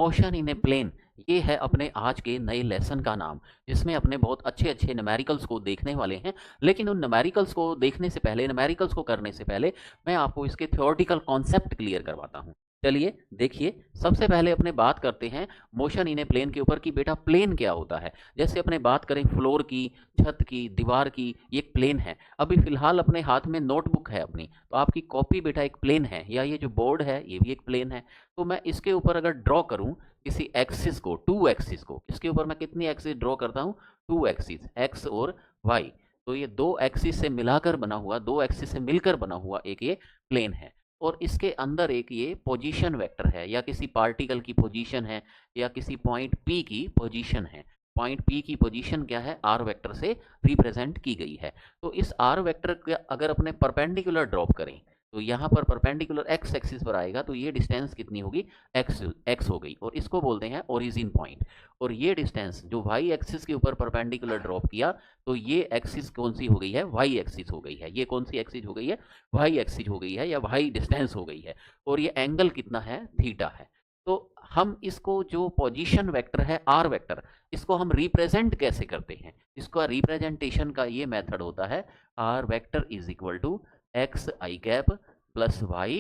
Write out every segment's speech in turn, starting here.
Motion in A plane, ये है अपने आज के नए लेसन का नाम, जिसमें अपने बहुत अच्छे-अच्छे न्यूमेरिकल्स को देखने वाले हैं। लेकिन उन न्यूमेरिकल्स को देखने से पहले, न्यूमेरिकल्स को करने से पहले मैं आपको इसके थ्योरेटिकल कॉन्सेप्ट क्लियर करवाता हूँ। चलिए देखिए, सबसे पहले अपने बात करते हैं मोशन इन ए प्लेन के ऊपर कि बेटा प्लेन क्या होता है। जैसे अपने बात करें फ्लोर की, छत की, दीवार की, ये एक प्लेन है। अभी फ़िलहाल अपने हाथ में नोटबुक है अपनी, तो आपकी कॉपी बेटा एक प्लेन है, या ये जो बोर्ड है ये भी एक प्लेन है। तो मैं इसके ऊपर अगर ड्रॉ करूँ किसी एक्सिस को, 2 एक्सिस को, इसके ऊपर मैं कितनी एक्सिस ड्रॉ करता हूँ? 2 एक्सिस, एक्स और वाई। तो ये 2 एक्सिस से मिलाकर बना हुआ, 2 एक्सिस से मिलकर बना हुआ एक ये प्लेन है। और इसके अंदर एक ये पोजीशन वेक्टर है, या किसी पार्टिकल की पोजीशन है, या किसी पॉइंट P की पोजीशन है। पॉइंट P की पोजीशन क्या है? R वेक्टर से रिप्रेजेंट की गई है। तो इस R वेक्टर का अगर अपने परपेंडिकुलर ड्रॉप करें, तो यहाँ पर परपेंडिकुलर x एक्सिस पर आएगा, तो ये डिस्टेंस कितनी होगी? x हो गई, और इसको बोलते हैं ओरिजिन पॉइंट। और ये डिस्टेंस जो y एक्सिस के ऊपर परपेंडिकुलर ड्रॉप किया, तो ये एक्सिस कौन सी हो गई है? y एक्सिस हो गई है। ये कौन सी एक्सिस हो गई है? y एक्सिस हो गई है, या y डिस्टेंस हो गई है। और ये एंगल कितना है? थीटा है। तो हम इसको, जो पोजीशन वेक्टर है r वेक्टर, इसको हम रिप्रेजेंट कैसे करते हैं? इसका रिप्रेजेंटेशन का ये मेथड होता है, r vector is equal to X I cap plus Y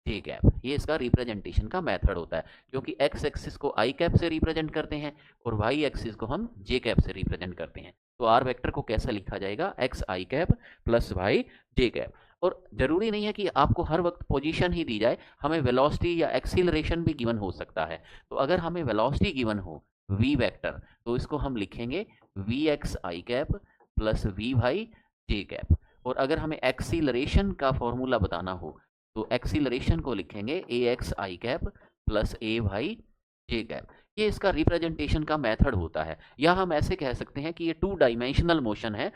J cap. ये इसका रिप्रेजेंटेशन का मेथड होता है, क्योंकि एक्स एक्सिस को आई कैप से रिप्रेजेंट करते हैं और वाई एक्सिस को हम जे कैप से रिप्रेजेंट करते हैं। तो आर वेक्टर को कैसे लिखा जाएगा? X I cap plus Y J cap. और जरूरी नहीं है कि आपको हर वक्त पोजीशन ही दी जाए, हमें वेलोसिटी या एक्सीलरेशन भी गिवन हो सकता है। तो अगर हमें वेलोसिटी गिवन हो, वी वेक्टर, तो इसको हम लिखेंगे V X I cap plus V Y J cap. और अगर हमें एक्सीलरेशन का फॉर्मूला बताना हो, तो एक्सीलरेशन को लिखेंगे ए x I cap plus A Y J cap. ये इसका रिप्रेजेंटेशन का मेथड होता है। या हम ऐसे कह सकते हैं कि ये 2 डायमेंशनल मोशन है।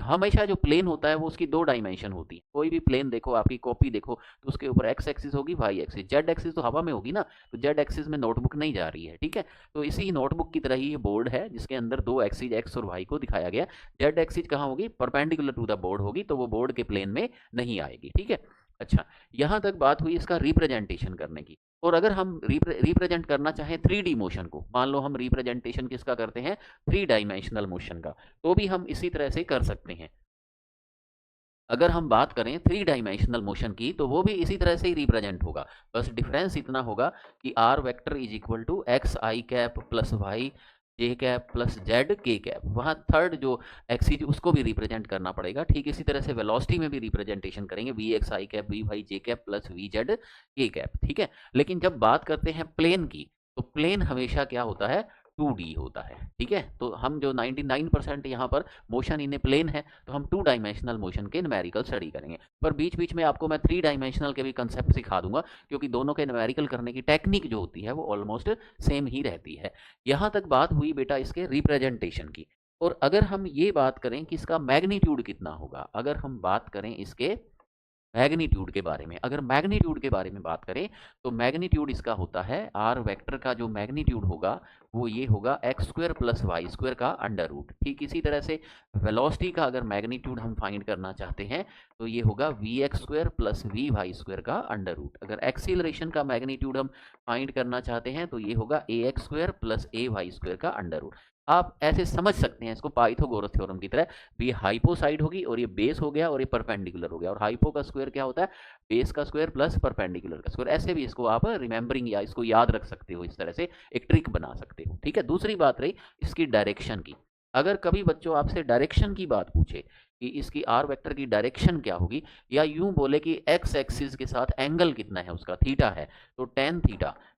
हमेशा जो प्लेन होता है वो उसकी 2 डायमेंशन होती है। कोई भी प्लेन देखो, आपकी कॉपी देखो, तो उसके ऊपर एक्स एक्सिस होगी, वाई एक्सिस, जेड एक्सिस तो हवा में होगी ना, तो जेड एक्सिस में नोटबुक नहीं जा रही है, ठीक है। तो इसी नोटबुक की तरह ही ये बोर्ड है, जिसके अंदर 2 एक्सिस एक्स और वाई को दिखाया गया। जेड एक्सिस कहाँ होगी? परपेंडिकुलर टू द बोर्ड होगी, तो वो बोर्ड के प्लेन में नहीं आएगी, ठीक है। अच्छा, यहाँ तक बात हुई इसका रिप्रेजेंटेशन करने की। और अगर हम रिप्रेजेंट करना चाहें 3D मोशन को, मान लो हम रिप्रेजेंटेशन किसका करते हैं? 3 डायमेंशनल मोशन का, तो भी हम इसी तरह से कर सकते हैं। अगर हम बात करें 3 डायमेंशनल मोशन की, तो वो भी इसी तरह से ही रिप्रेजेंट होगा। बस डिफरेंस इतना होगा कि R vector is equal to X I cap plus Y J cap plus Z K cap. वहाँ थर्ड जो एक्सिस उसको भी रिप्रेजेंट करना पड़ेगा। ठीक इसी तरह से वेलोसिटी में भी रिप्रेजेंटेशन करेंगे, V X I cap V Y J cap plus V Z K cap, ठीक है। लेकिन जब बात करते हैं प्लेन की, तो प्लेन हमेशा क्या होता है? 2D होता है, ठीक है। तो हम जो 99% यहाँ पर मोशन इन ए प्लेन है, तो हम 2 डायमेंशनल मोशन के न्यूमेरिकल स्टडी करेंगे। पर बीच बीच में आपको मैं 3 डायमेंशनल के भी कंसेप्ट सिखा दूंगा, क्योंकि दोनों के न्यूमेरिकल करने की टेक्निक जो होती है वो ऑलमोस्ट सेम ही रहती है। यहाँ तक बात हुई बेटा इसके रिप्रेजेंटेशन की। और अगर हम ये बात करें कि इसका मैग्नीट्यूड कितना होगा, अगर हम बात करें इसके मैग्नीट्यूड के बारे में, अगर मैग्नीट्यूड के बारे में बात करें, तो मैग्नीट्यूड इसका होता है, आर वेक्टर का जो मैग्नीट्यूड होगा वो ये होगा X square plus Y square का अंडर रूट। ठीक इसी तरह से वेलोसिटी का अगर मैग्नीट्यूड हम फाइंड करना चाहते हैं, तो ये होगा V X square plus V Y square का अंडर रूट। अगर एक्सीलरेशन का मैग्नीट्यूड हम फाइंड करना चाहते हैं, तो ये होगा A X square plus A Y square का अंडर रूट। आप ऐसे समझ सकते हैं इसको पाइथागोरस थ्योरम की तरह भी, ये हाइपो साइड होगी और ये बेस हो गया और ये परपेंडिकुलर हो गया। और हाइपो का स्क्वायर क्या होता है? बेस का स्क्वायर प्लस परपेंडिकुलर का स्क्वायर। ऐसे भी इसको आप रिमेंबरिंग या इसको याद रख सकते हो, इस तरह से एक ट्रिक बना सकते हो, ठीक है। दूसरी बात रही इसकी डायरेक्शन की। अगर कभी बच्चों आपसे डायरेक्शन की बात पूछे कि इसकी आर वेक्टर की डायरेक्शन क्या होगी, या यूं बोले कि एक्स एक्सिस के साथ एंगल कितना है उसका, थीटा है, तो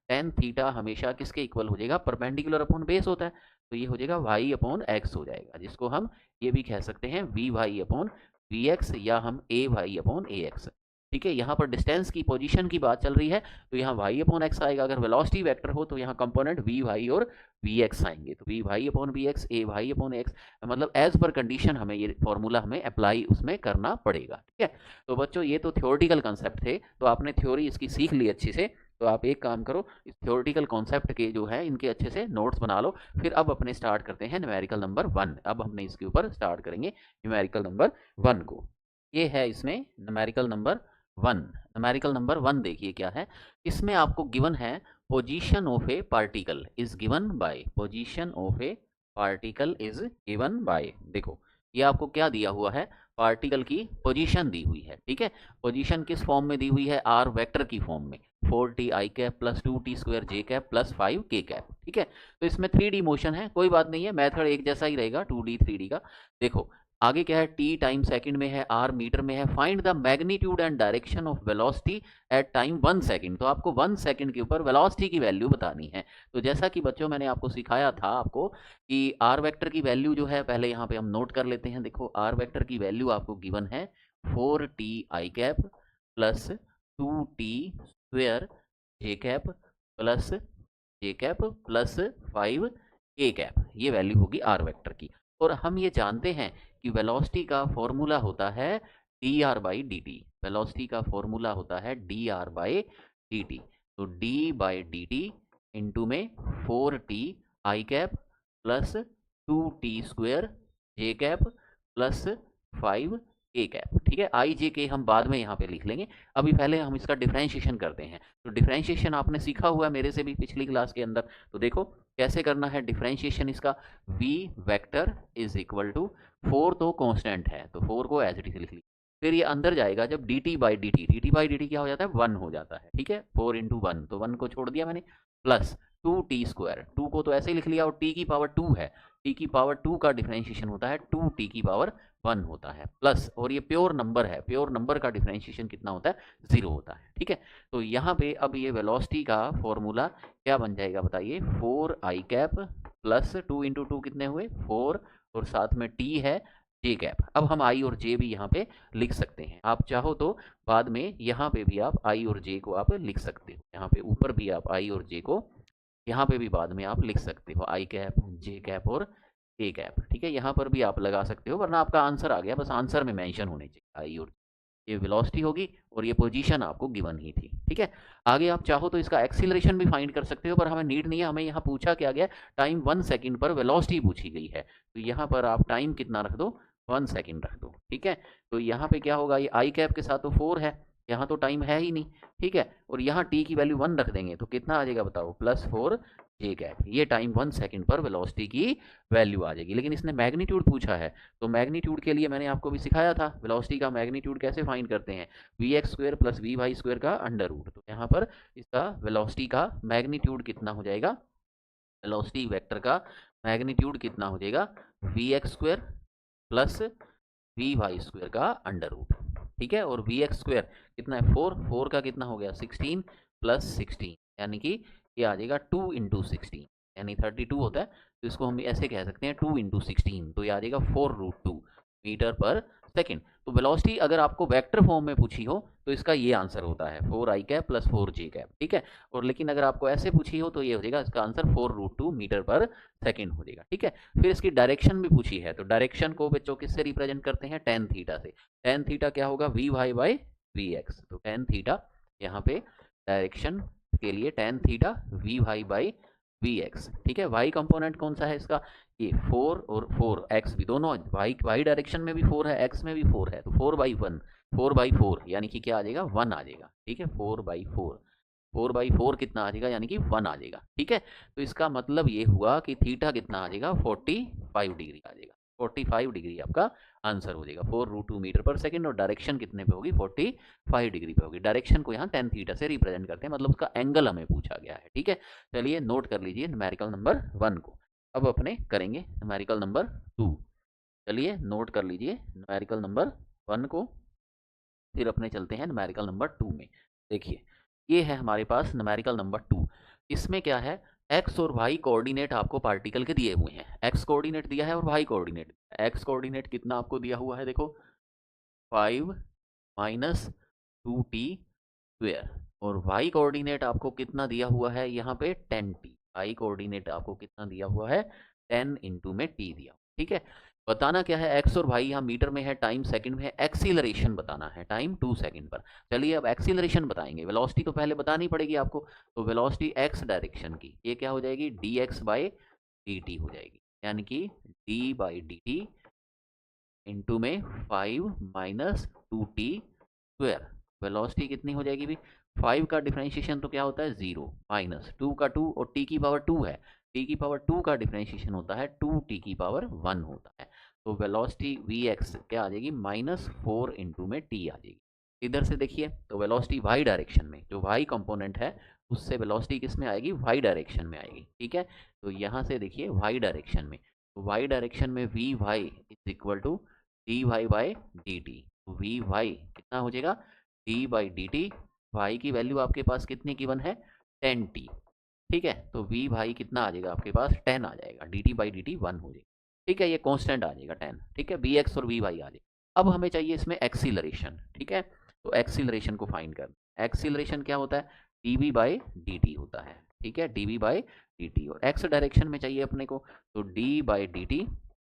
टेन थीटा हमेशा किसके इक्वल हो जाएगा? परपेंडिकुलर अपॉन बेस होता है, तो ये हो जाएगा वाई अपॉन एक्स हो जाएगा, जिसको हम ये भी कह सकते हैं V Y upon V X, या हम A Y upon A X, ठीक है। यहाँ पर डिस्टेंस की पोजीशन की बात चल रही है, तो यहाँ वाई अपॉन एक्स आएगा। अगर वेलोसिटी वेक्टर हो, तो यहाँ कंपोनेंट वी वाई और वी एक्स आएंगे, तो V Y upon V X, A Y upon X, मतलब एज पर कंडीशन हमें ये फॉर्मूला हमें अप्लाई उसमें करना पड़ेगा, ठीक है। तो बच्चों ये तो थ्योरेटिकल कंसेप्ट थे, तो आपने थ्योरी इसकी सीख ली अच्छे से। तो आप एक काम करो, इस थ्योरेटिकल कॉन्सेप्ट के जो है इनके अच्छे से नोट्स बना लो। फिर अब अपने स्टार्ट करते हैं न्यूमेरिकल नंबर 1। अब हमने इसके ऊपर स्टार्ट करेंगे न्यूमेरिकल नंबर 1 को। ये है इसमें न्यूमेरिकल नंबर 1। न्यूमेरिकल नंबर 1 देखिए क्या है। इसमें आपको गिवन है position of a particle is given by, position of a particle is given by, देखो ये आपको क्या दिया हुआ है, पार्टिकल की पोजीशन दी हुई है, ठीक है। पोजीशन किस फॉर्म में दी हुई है, आर वेक्टर की फॉर्म में, 4t i cap plus 2t square j cap plus 5k cap, ठीक है। तो इसमें 3D मोशन है, कोई बात नहीं है, मेथड एक जैसा ही रहेगा 2D 3D का। देखो आगे क्या है, t टाइम सेकंड में है, r मीटर में है, find the magnitude and direction of velocity at time 1 second. तो आपको 1 सेकंड के ऊपर वेलोसिटी की वैल्यू बतानी है। तो जैसा कि बच्चों मैंने आपको सिखाया था आपको कि आर वेक्टर की वैल्यू जो है, पहले यहाँ पे हम नोट कर लेते हैं। देखो आर वेक्टर की वैल्यू आपको गिवन है 4t I cap plus 2t square J cap plus J cap plus 5k cap, ये वैल्यू होगी आर वेक्टर की। और हम ये जानते हैं कि वेलोसिटी का फॉर्मूला होता है D R by D T, velocity का फॉर्मूला होता है D R by D T. तो D by D T into में 4t I cap plus 2t square J cap plus 5k cap, ठीक है। आई जे के हम बाद में यहाँ पे लिख लेंगे, अभी पहले हम इसका डिफ्रेंशिएशन करते हैं। तो डिफ्रेंशिएशन आपने सीखा हुआ है मेरे से भी पिछली क्लास के अंदर। तो देखो कैसे करना है डिफ्रेंशिएशन इसका, v vector is equal to 4 तो कांस्टेंट है, तो 4 को एज इट इज लिख ली। फिर ये अंदर जाएगा जब dt by D T, D T by D T क्या हो जाता है, 1 हो जाता है, ठीक है। 4 इंटू 1, तो 1 को छोड़ दिया मैंने, प्लस 2t स्क्वायर, 2 को तो ऐसे ही लिख लिया, और t की पावर 2 है, t की पावर 2 का डिफ्रेंशिएशन होता है 2t की पावर 1 होता है, प्लस, और ये प्योर नंबर है, प्योर नंबर का डिफ्रेंशिएशन कितना होता है, 0 होता है, ठीक है। तो यहाँ पे अब ये वेलोसिटी का फॉर्मूला क्या बन जाएगा बताइए, 4 आई कैप प्लस 2 इंटू 2 कितने हुए 4, और साथ में t है j कैप। अब हम i और j भी यहाँ पे लिख सकते हैं, आप चाहो तो बाद में यहाँ पे भी आप i और j को आप लिख सकते हो, यहाँ पे ऊपर भी आप i और j को यहाँ पे भी बाद में आप लिख सकते हो, आई कैप जे कैप और के कैप, ठीक है। यहाँ पर भी आप लगा सकते हो, वरना आपका आंसर आ गया, बस आंसर में मेंशन होने चाहिए आई और ये वेलोसिटी होगी, और ये पोजीशन आपको गिवन ही थी, ठीक है। आगे आप चाहो तो इसका एक्सीलरेशन भी फाइंड कर सकते हो, पर हमें नीड नहीं है, हमें यहाँ पूछा क्या गया, टाइम 1 सेकंड पर वेलोसिटी पूछी गई है, तो यहाँ पर आप टाइम कितना रख दो, 1 सेकंड रख दो, ठीक है। तो यहाँ पे क्या होगा, ये आई कैप के साथ तो 4 है, यहाँ तो टाइम है ही नहीं, ठीक है, और यहाँ टी की वैल्यू 1 रख देंगे तो कितना आ जाएगा बताओ, प्लस 4 जे कैप, ये टाइम 1 सेकंड पर वेलोसिटी की वैल्यू आ जाएगी। लेकिन इसने मैग्नीट्यूड पूछा है, तो मैग्नीट्यूड के लिए मैंने आपको भी सिखाया था वेलोसिटी का मैग्नीट्यूड कैसे फाइंड करते हैं, V X square plus V Y square का अंडर रूट। तो यहाँ पर इसका वेलोसिटी का मैग्नीट्यूड कितना हो जाएगा, वेलोसिटी वेक्टर का मैग्नीट्यूड कितना हो जाएगा, V X square plus V Y square का अंडर रूट, ठीक है। और वी एक्स स्क्वायर कितना है 4, 4 का कितना हो गया 16 प्लस 16, यानी कि ये आ जाएगा 2 इंटू 16, यानी 32 होता है, तो इसको हम ऐसे कह सकते हैं 2 इंटू 16, तो ये आ जाएगा 4√2 मीटर पर सेकेंड। तो वेलोसिटी अगर आपको वेक्टर फॉर्म में पूछी हो तो इसका ये आंसर होता है 4 आई कैप प्लस 4 जे कैप, ठीक है। और लेकिन अगर आपको ऐसे पूछी हो तो ये हो जाएगा इसका आंसर 4√2 मीटर पर सेकेंड हो जाएगा, ठीक है। फिर इसकी डायरेक्शन भी पूछी है, तो डायरेक्शन को बच्चों किससे रिप्रेजेंट करते हैं, टेन थीटा से। टेन थीटा क्या होगा, V Y by V X, तो टेन थीटा यहाँ पे डायरेक्शन के लिए tan theta V Y by V X, ठीक है। वाई कंपोनेंट कौन सा है इसका, ये 4 और 4 एक्स भी दोनों, वाई डायरेक्शन में भी 4 है, एक्स में भी 4 है, तो 4/1, 4/4 यानी कि क्या आ जाएगा 1 आ जाएगा, ठीक है। 4/4, 4/4 कितना आ जाएगा, यानी कि 1 आ जाएगा, ठीक है। तो इसका मतलब ये हुआ कि थीटा कितना आ जाएगा 45 डिग्री आ जाएगा, 45 डिग्री आपका आंसर हो जाएगा, 4√2 मीटर पर सेकंड। और डायरेक्शन कितने पे होगी, 45 डिग्री पे होगी। डायरेक्शन को यहाँ टेन थीटा से रिप्रेजेंट करते हैं, मतलब उसका एंगल हमें पूछा गया है, ठीक है। चलिए नोट कर लीजिए न्यूमेरिकल नंबर 1 को। अब अपने करेंगे न्यूमेरिकल नंबर 2। चलिए नोट कर लीजिए न्यूमेरिकल नंबर 1 को, फिर अपने चलते हैं न्यूमेरिकल नंबर 2 में। देखिए ये है हमारे पास न्यूमेरिकल नंबर 2। इसमें क्या है, एक्स और वाई कोऑर्डिनेट आपको पार्टिकल के दिए हुए हैं, एक्स कोऑर्डिनेट दिया है और वाई कोऑर्डिनेट। एक्स कोऑर्डिनेट कितना आपको दिया हुआ है, देखो 5 माइनस 2t स्क्वेयर, और वाई कोऑर्डिनेट आपको कितना दिया हुआ है यहाँ पे 10t। वाई कोऑर्डिनेट आपको कितना दिया हुआ है, 10 इंटू में t दिया, ठीक है। बताना क्या है, एक्स और वाई यहाँ मीटर में है, टाइम सेकंड में है, एक्सीलरेशन बताना है टाइम 2 सेकंड पर। चलिए अब एक्सीलरेशन बताएंगे, वेलोसिटी तो पहले बतानी पड़ेगी आपको, तो वेलोसिटी एक्स डायरेक्शन की ये क्या हो जाएगी, dx बाई dt हो जाएगी, यानी कि d by D T into में 5 माइनस 2t स्क्वेयर। वेलोसिटी कितनी हो जाएगी भी 5 का डिफरेंशिएशन तो क्या होता है 0, माइनस 2 का 2 और t की पावर 2 है, t की पावर 2 का डिफरेंशिएशन होता है 2t की पावर 1 होता है। तो वेलोसिटी vx क्या आ जाएगी -4 इंटू में t आ जाएगी। इधर से देखिए तो वेलोसिटी y डायरेक्शन में, जो y कंपोनेंट है उससे वेलोसिटी किस में आएगी, y डायरेक्शन में आएगी। ठीक है, तो यहाँ से देखिए y डायरेक्शन में, तो y डायरेक्शन में vy is equal to dy by dt। तो vy कितना हो जाएगा, d बाई dt, y की वैल्यू आपके पास कितनी गिवन है 10t। ठीक है, तो v भाई कितना आ जाएगा आपके पास 10 आ जाएगा, dt बाई dt 1 हो जाएगा। ठीक है, ये कांस्टेंट आ जाएगा 10। ठीक है, bx और vy आ जाएगा। अब हमें चाहिए इसमें एक्सीलरेशन। ठीक है, तो एक्सीलरेशन को फाइंड करना। एक्सीलरेशन क्या होता है, dv बाई dt होता है। ठीक है, dv बाई dt, और x डायरेक्शन में चाहिए अपने को, तो d बाई dt।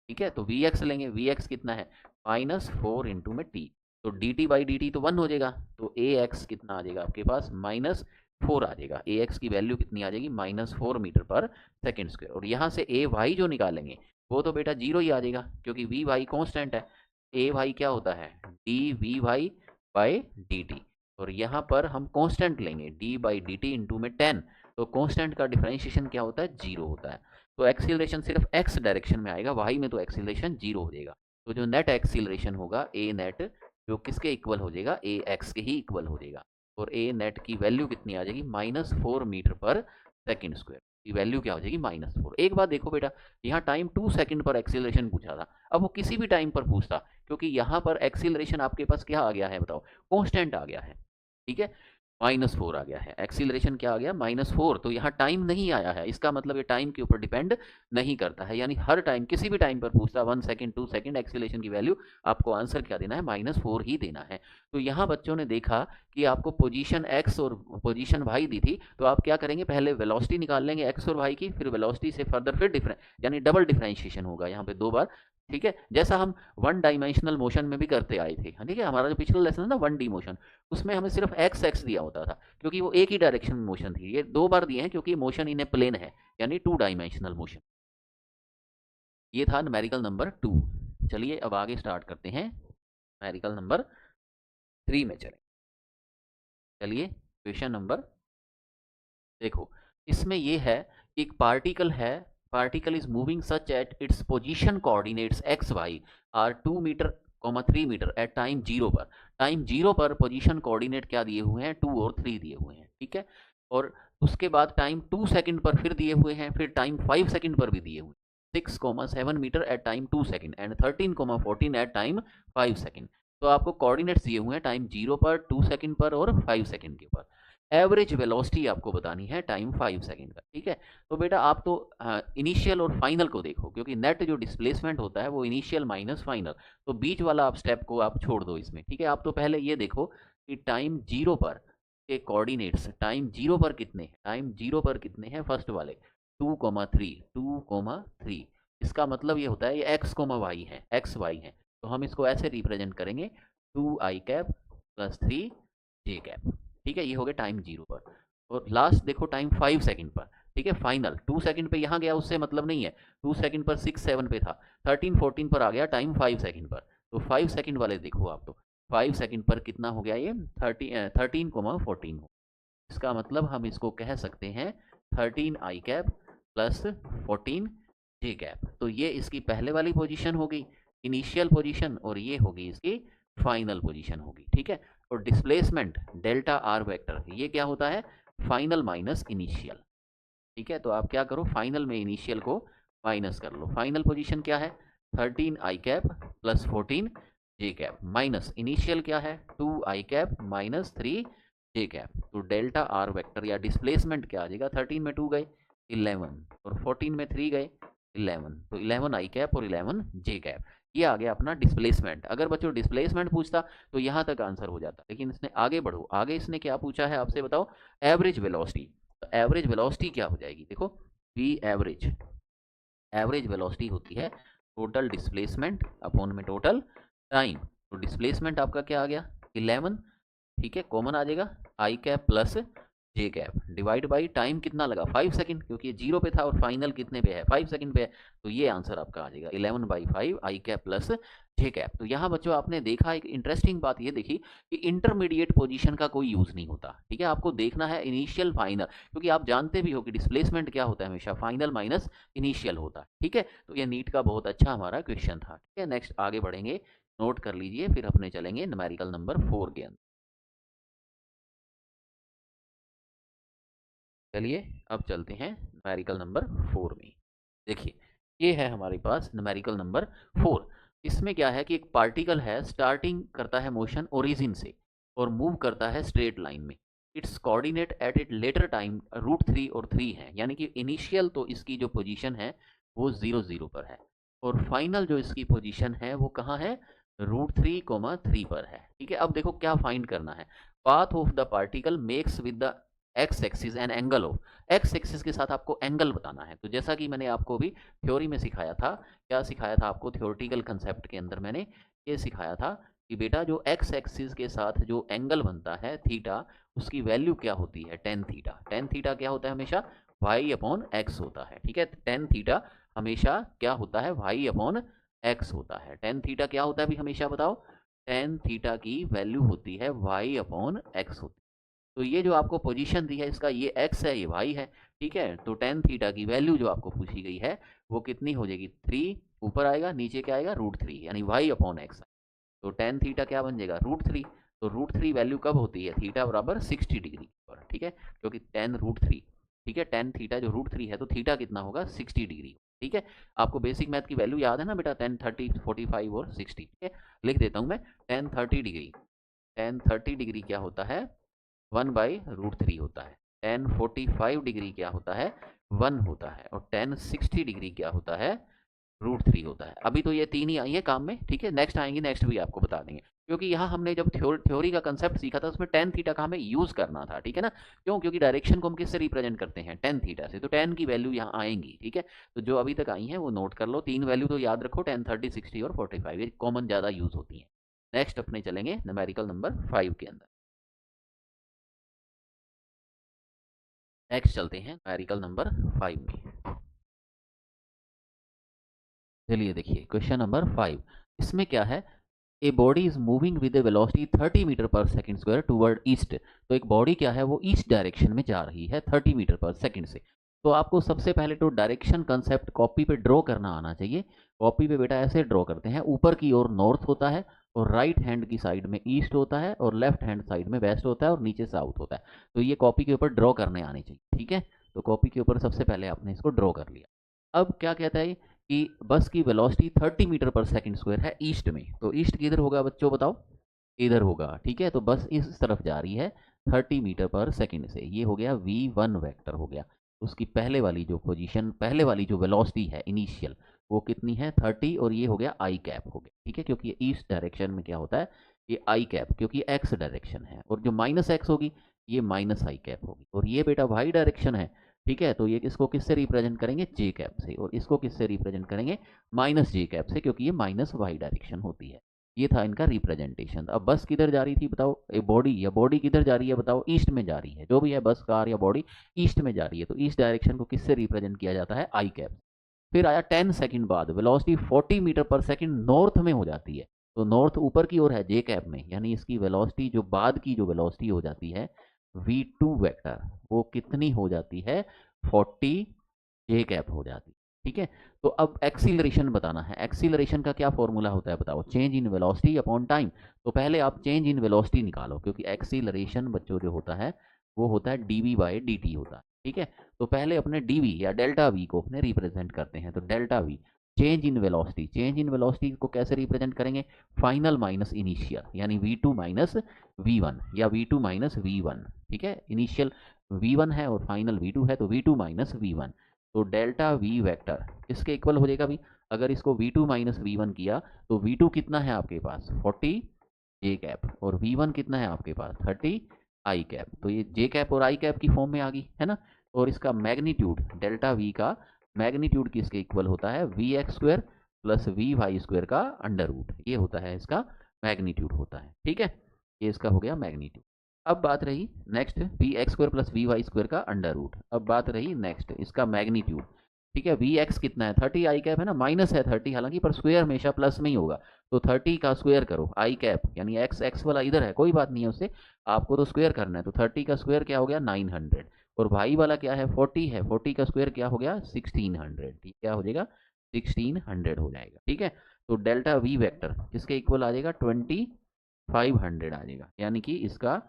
ठीक है, तो vx लेंगे, vx कितना है -4 इंटू में t, तो dt बाई dt तो 1 हो जाएगा, तो ax कितना आ जाएगा आपके पास -4 आ जाएगा। ax की वैल्यू कितनी आ जाएगी -4 मीटर पर सेकेंड स्क्वायर, और यहाँ से ay जो निकालेंगे वो तो बेटा 0 ही आ जाएगा, क्योंकि vy कांस्टेंट है। ay क्या होता है dvy बाई dt, और यहाँ पर हम कांस्टेंट लेंगे d by D T into में 10, तो कांस्टेंट का डिफरेंशिएशन क्या होता है 0 होता है। तो एक्सीलरेशन सिर्फ x डायरेक्शन में आएगा, y में तो एक्सीलरेशन 0 हो जाएगा। तो जो नेट एक्सीलरेशन होगा a नेट, जो किसके इक्वल हो जाएगा, ए एक्स के ही इक्वल हो जाएगा, और ए नेट की वैल्यू कितनी आ जाएगी -4 मीटर पर सेकेंड स्क्वायर की वैल्यू क्या हो जाएगी -4। एक बात देखो बेटा, यहाँ टाइम 2 सेकंड पर एक्सीलरेशन पूछा था, अब वो किसी भी टाइम पर पूछता, क्योंकि यहाँ पर एक्सीलरेशन आपके पास क्या आ गया है बताओ, कांस्टेंट आ गया है। ठीक है, -4 आ गया है, एक्सीलरेशन क्या आ गया -4, तो यहाँ टाइम नहीं आया है, इसका मतलब ये टाइम के ऊपर डिपेंड नहीं करता है, यानी हर टाइम किसी भी टाइम पर पूछता 1 सेकंड 2 सेकंड एक्सीलरेशन की वैल्यू, आपको आंसर क्या देना है -4 ही देना है। तो यहाँ बच्चों ने देखा कि आपको पोजीशन x और पोजीशन y दी थी, तो आप क्या करेंगे, पहले वेलोसिटी निकाल लेंगे x और y की, फिर वेलोसिटी से फर्दर फिर डिफरेंस, यानी डबल डिफरेंशिएशन होगा यहाँ पे 2 बार। ठीक है, जैसा हम वन डायमेंशनल मोशन में भी करते आए थे। ठीक है, हमारा जो पिछला लेसन है ना 1D मोशन, उसमें हमें सिर्फ एक्स एक्स दिया होता था, क्योंकि वो एक ही डायरेक्शन में मोशन थी। ये 2 बार दिए हैं क्योंकि मोशन इन ए प्लेन है, यानी 2 डायमेंशनल मोशन। ये था न्यूमेरिकल नंबर 2। चलिए अब आगे स्टार्ट करते हैं, न्यूमेरिकल नंबर 3 में चलें। चलिए क्वेश्चन नंबर देखो, इसमें ये है कि एक पार्टिकल है, particle is moving such at its position coordinates X Y are 2 metre 3 metre at time 0 पर। टाइम 0 पर पोजीशन कोऑर्डिनेट क्या दिए हुए हैं 2 और 3 दिए हुए हैं। ठीक है, और उसके बाद टाइम 2 सेकंड पर फिर दिए हुए हैं, फिर टाइम 5 सेकंड पर भी दिए हुए हैं, 6,7 metre at time 2 second and 13,14 at time 5 second. तो आपको कोऑर्डिनेट्स दिए हुए हैं टाइम 0 पर, 2 सेकंड पर और 5 सेकंड के ऊपर। एवरेज वेलोसिटी आपको बतानी है टाइम 5 सेकंड का। ठीक है, तो बेटा आप तो इनिशियल और फाइनल को देखो, क्योंकि नेट जो डिस्प्लेसमेंट होता है वो इनिशियल माइनस फाइनल, तो बीच वाला आप स्टेप को आप छोड़ दो इसमें। ठीक है, आप तो पहले ये देखो कि टाइम 0 पर के कोऑर्डिनेट्स टाइम 0 पर कितने हैं, टाइम 0 पर कितने हैं, फर्स्ट वाले 2,3 इसका मतलब ये होता है ये x, y है, x y है, तो हम इसको ऐसे रिप्रेजेंट करेंगे 2i cap plus 3j cap. ठीक है, ये हो गया टाइम 0 पर, और लास्ट देखो टाइम 5 सेकंड पर। ठीक है, फाइनल 2 सेकंड पे यहाँ गया, उससे मतलब नहीं है, 2 सेकंड पर 6 7 पे था, 13 14 पर आ गया टाइम 5 सेकंड पर, तो 5 सेकंड वाले देखो आप, तो 5 सेकंड पर कितना हो गया ये 13,14 हो। इसका मतलब हम इसको कह सकते हैं 13i cap plus 14j cap. तो ये इसकी पहले वाली पोजीशन होगी, इनिशियल पोजीशन, और ये होगी इसकी फाइनल पोजीशन होगी। ठीक है, और डिस्प्लेसमेंट डेल्टा आर वेक्टर ये क्या होता है, फाइनल माइनस इनिशियल। ठीक है, तो आप क्या करो, फाइनल में इनिशियल को माइनस कर लो। फाइनल पोजीशन क्या है 13i cap plus 14j cap, minus initial क्या है 2i cap minus 3j cap. तो डेल्टा आर वेक्टर या डिस्प्लेसमेंट क्या आ जाएगा, 13 में 2 गए 11 और 14 में 3 गए 11, तो 11i कैप और 11j कैप, ये आ गया अपना डिस्प्लेसमेंट। अगर बच्चों डिस्प्लेसमेंट पूछता तो यहाँ तक आंसर हो जाता, लेकिन इसने आगे बढ़ो, आगे इसने क्या पूछा है आपसे बताओ, एवरेज वेलोसिटी। तो एवरेज वेलोसिटी क्या हो जाएगी, देखो वी एवरेज, एवरेज वेलोसिटी होती है टोटल डिस्प्लेसमेंट अपॉन में टोटल टाइम। तो डिस्प्लेसमेंट आपका क्या आ गया 11, ठीक है, कॉमन आ जाएगा I cap plus J cap divide by time कितना लगा 5 सेकंड, क्योंकि ये 0 पे था और फाइनल कितने पे है 5 सेकंड पे है, तो ये आंसर आपका आ जाएगा 11/5 आई कैप प्लस जे कैप। तो यहाँ बच्चों आपने देखा एक इंटरेस्टिंग बात ये देखी कि इंटरमीडिएट पोजीशन का कोई यूज़ नहीं होता, ठीक है, आपको देखना है इनिशियल फाइनल, क्योंकि आप जानते भी हो कि डिस्प्लेसमेंट क्या होता है, हमेशा फाइनल माइनस इनिशियल होता है, ठीक है। तो ये नीट का बहुत अच्छा हमारा क्वेश्चन था, ठीक है। नेक्स्ट आगे बढ़ेंगे, नोट कर लीजिए, फिर अपने चलेंगे न्यूमेरिकल नंबर 4 के अंदर। चलिए अब चलते हैं न्यूमेरिकल नंबर 4 में। देखिए ये है हमारे पास न्यूमेरिकल नंबर 4। इसमें क्या है कि एक पार्टिकल है, स्टार्टिंग करता है मोशन ओरिजिन से और मूव करता है स्ट्रेट लाइन में। It's coordinate at it later time √3 और 3 है, यानी कि इनिशियल तो इसकी जो पोजीशन है वो 0 0 पर है और फाइनल जो इसकी पोजीशन है वो कहाँ है, √3, 3 पर है, ठीक है। अब देखो क्या फाइंड करना है, path of the particle makes with the x axis and angle of x axis के साथ आपको एंगल बताना है। तो जैसा कि मैंने आपको भी थ्योरी में सिखाया था, क्या सिखाया था आपको, थ्योरेटिकल कंसेप्ट के अंदर मैंने ये सिखाया था कि बेटा जो एक्स एक्सिस के साथ जो एंगल बनता है थीटा, उसकी वैल्यू क्या होती है, टेन थीटा। टेन थीटा क्या होता है, हमेशा वाई अपॉन एक्स होता है, ठीक है। टेन थीटा हमेशा क्या होता है, वाई अपॉन एक्स होता है। टेन थीटा क्या होता है अभी हमेशा बताओ, टेन थीटा की वैल्यू होती है वाई अपॉन एक्स होती है। तो ये जो आपको पोजीशन दी है इसका, ये एक्स है ये वाई है, ठीक है। तो टेन थीटा की वैल्यू जो आपको पूछी गई है वो कितनी हो जाएगी, 3 ऊपर आएगा, नीचे क्या आएगा, √3, यानी वाई अपॉन एक्स। तो टेन थीटा क्या बन जाएगा, √3। तो √3 वैल्यू कब होती है, थीटा बराबर 60 डिग्री पर, ठीक है, क्योंकि टेन √3, ठीक है, टेन थीटा जो √3 है तो थीटा कितना होगा, 60 डिग्री, ठीक है। आपको बेसिक मैथ की वैल्यू याद है ना बेटा, 10, 30, 45 और 60, ठीक है। लिख देता हूँ मैं, टेन 30 डिग्री, टेन 30 डिग्री क्या होता है, 1/√3 होता है। टेन 45 डिग्री क्या होता है, 1 होता है। और टेन 60 डिग्री क्या होता है, √3 होता है। अभी तो ये तीन ही आई है काम में, ठीक है, नेक्स्ट आएंगी, नेक्स्ट भी आपको बता देंगे, क्योंकि यहाँ हमने जब थ्योरी का कंसेप्ट सीखा था उसमें टेन थीटा का हमें यूज करना था, ठीक है ना। क्यों, क्योंकि डायरेक्शन को हम किससे रिप्रेजेंट करते हैं, टेन थीटा से, तो टेन की वैल्यू यहाँ आएंगी, ठीक है। तो जो अभी तक आई है वो नोट कर लो, तीन वैल्यू तो याद रखो, 10, 30, 60 और 45, ये कॉमन ज़्यादा यूज होती है। नेक्स्ट अपने चलेंगे न्यूमेरिकल नंबर 5 के अंदर। नेक्स्ट चलते हैं न्यूमेरिकल नंबर 5 में। चलिए देखिए क्वेश्चन नंबर 5, इसमें क्या है, a body is moving with a velocity 30 metre per second square toward east. तो एक बॉडी क्या है वो ईस्ट डायरेक्शन में जा रही है 30 मीटर पर सेकंड से। तो आपको सबसे पहले तो डायरेक्शन कंसेप्ट कॉपी पे ड्रॉ करना आना चाहिए। कॉपी पे बेटा ऐसे ड्रॉ करते हैं, ऊपर की ओर नॉर्थ होता है और राइट हैंड की साइड में ईस्ट होता है और लेफ्ट हैंड साइड में वेस्ट होता है और नीचे साउथ होता है। तो ये कॉपी के ऊपर ड्रॉ करने आने चाहिए, ठीक है। तो कॉपी के ऊपर सबसे पहले आपने इसको ड्रॉ कर लिया। अब क्या कहता है कि बस की velocity 30 metre per second square है ईस्ट में, तो ईस्ट किधर होगा बच्चों बताओ, इधर होगा, ठीक है। तो बस इस तरफ जा रही है 30 मीटर पर सेकंड से, ये हो गया v1 वेक्टर हो गया। उसकी पहले वाली जो पोजीशन, पहले वाली जो वेलोसिटी है इनिशियल, वो कितनी है 30, और ये हो गया आई कैप हो गया, ठीक है, क्योंकि ये ईस्ट डायरेक्शन में क्या होता है, ये आई कैप, क्योंकि एक्स डायरेक्शन है, और जो माइनस एक्स होगी ये माइनस आई कैप होगी, और ये बेटा वाई डायरेक्शन है, ठीक है। तो ये इसको किससे रिप्रेजेंट करेंगे, जे कैप से, और इसको किससे रिप्रेजेंट करेंगे, माइनस जे कैप से, क्योंकि ये माइनस वाई डायरेक्शन होती है। ये था इनका रिप्रेजेंटेशन। अब बस किधर जा रही थी बताओ, ये बॉडी, या बॉडी किधर जा रही है बताओ, ईस्ट में जा रही है, जो भी है बस कार या बॉडी ईस्ट में जा रही है, तो ईस्ट डायरेक्शन को किससे रिप्रेजेंट किया जाता है, आई कैप। फिर आया 10 सेकंड बाद velocity 40 metre per second north में हो जाती है, तो नॉर्थ ऊपर की ओर है जे कैप में, यानी इसकी वेलोसिटी जो बाद की जो वेलोसिटी हो जाती है v2 वेक्टर, वो कितनी हो जाती है, 40 जे कैप हो जाती है, ठीक है। तो अब एक्सीलरेशन बताना है, एक्सीलरेशन का क्या फॉर्मूला होता है बताओ, change in velocity upon time. तो पहले आप चेंज इन वेलोसिटी निकालो, क्योंकि एक्सीलरेशन बच्चों जो होता है वो होता है dv/dt होता है, ठीक है। तो पहले अपने dv या डेल्टा v को अपने रिप्रेजेंट करते हैं, तो delta v change in velocity, change in velocity को कैसे रिप्रेजेंट करेंगे, फाइनल माइनस इनिशियल, यानी v2 माइनस v1 या v2 माइनस v1, ठीक है। इनिशियल v1 है और फाइनल v2 है, तो v2 माइनस v1। तो डेल्टा v वेक्टर किसके इक्वल हो जाएगा अभी, अगर इसको v2 माइनस v1 किया तो v2 कितना है आपके पास 40 जे कैप, और v1 कितना है आपके पास 30 आई कैप। तो ये जे कैप और आई कैप की फॉर्म में आ गई है ना। और इसका मैग्नीट्यूड, डेल्टा v का मैग्नीट्यूड किसके इक्वल होता है, vx² प्लस vy² का अंडर रूट, ये होता है इसका मैग्नीट्यूड होता है, ठीक है। ये इसका हो गया मैग्नीट्यूड। अब बात रही next V X square plus V Y square का अंडर रूट। अब बात रही नेक्स्ट इसका मैग्नीट्यूड। ठीक है, वी एक्स कितना है 30 आई कैप है ना, माइनस है 30 हालांकि, पर स्क्वायर हमेशा प्लस में ही होगा। तो 30 का स्क्वायर करो आई कैप, यानी एक्स एक्स वाला इधर है कोई बात नहीं है उससे, आपको तो स्क्वायर करना है। तो 30 का स्क्वायर क्या हो गया 900, और वाई वाला क्या है 40 है, 40 का स्क्वायर क्या हो गया 1600। ठीक, क्या हो जाएगा 1600 हो जाएगा। ठीक है, तो डेल्टा वी वेक्टर किसके इक्वल आ जाएगा 2500 आ जाएगा, यानी कि इसका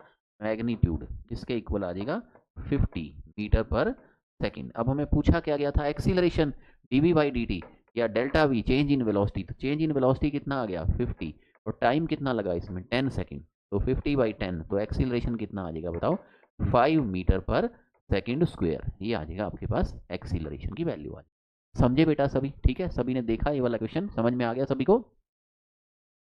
मैग्नीट्यूड किसके इक्वल आ जाएगा 50 मीटर पर सेकंड। अब हमें पूछा क्या गया था एक्सीलरेशन dv बाई dt या delta we change in velocity. तो चेंज इन वेलोसिटी कितना आ गया 50, और टाइम कितना लगा इसमें 10 सेकंड। तो 50 बाई 10, तो एक्सीलरेशन कितना आ जाएगा बताओ 5 मीटर पर सेकंड स्क्वायर। ये आ जाएगा आपके पास एक्सीलरेशन की वैल्यू आ जाएगी। समझे बेटा सभी? ठीक है, सभी ने देखा ये वाला क्वेश्चन, समझ में आ गया सभी को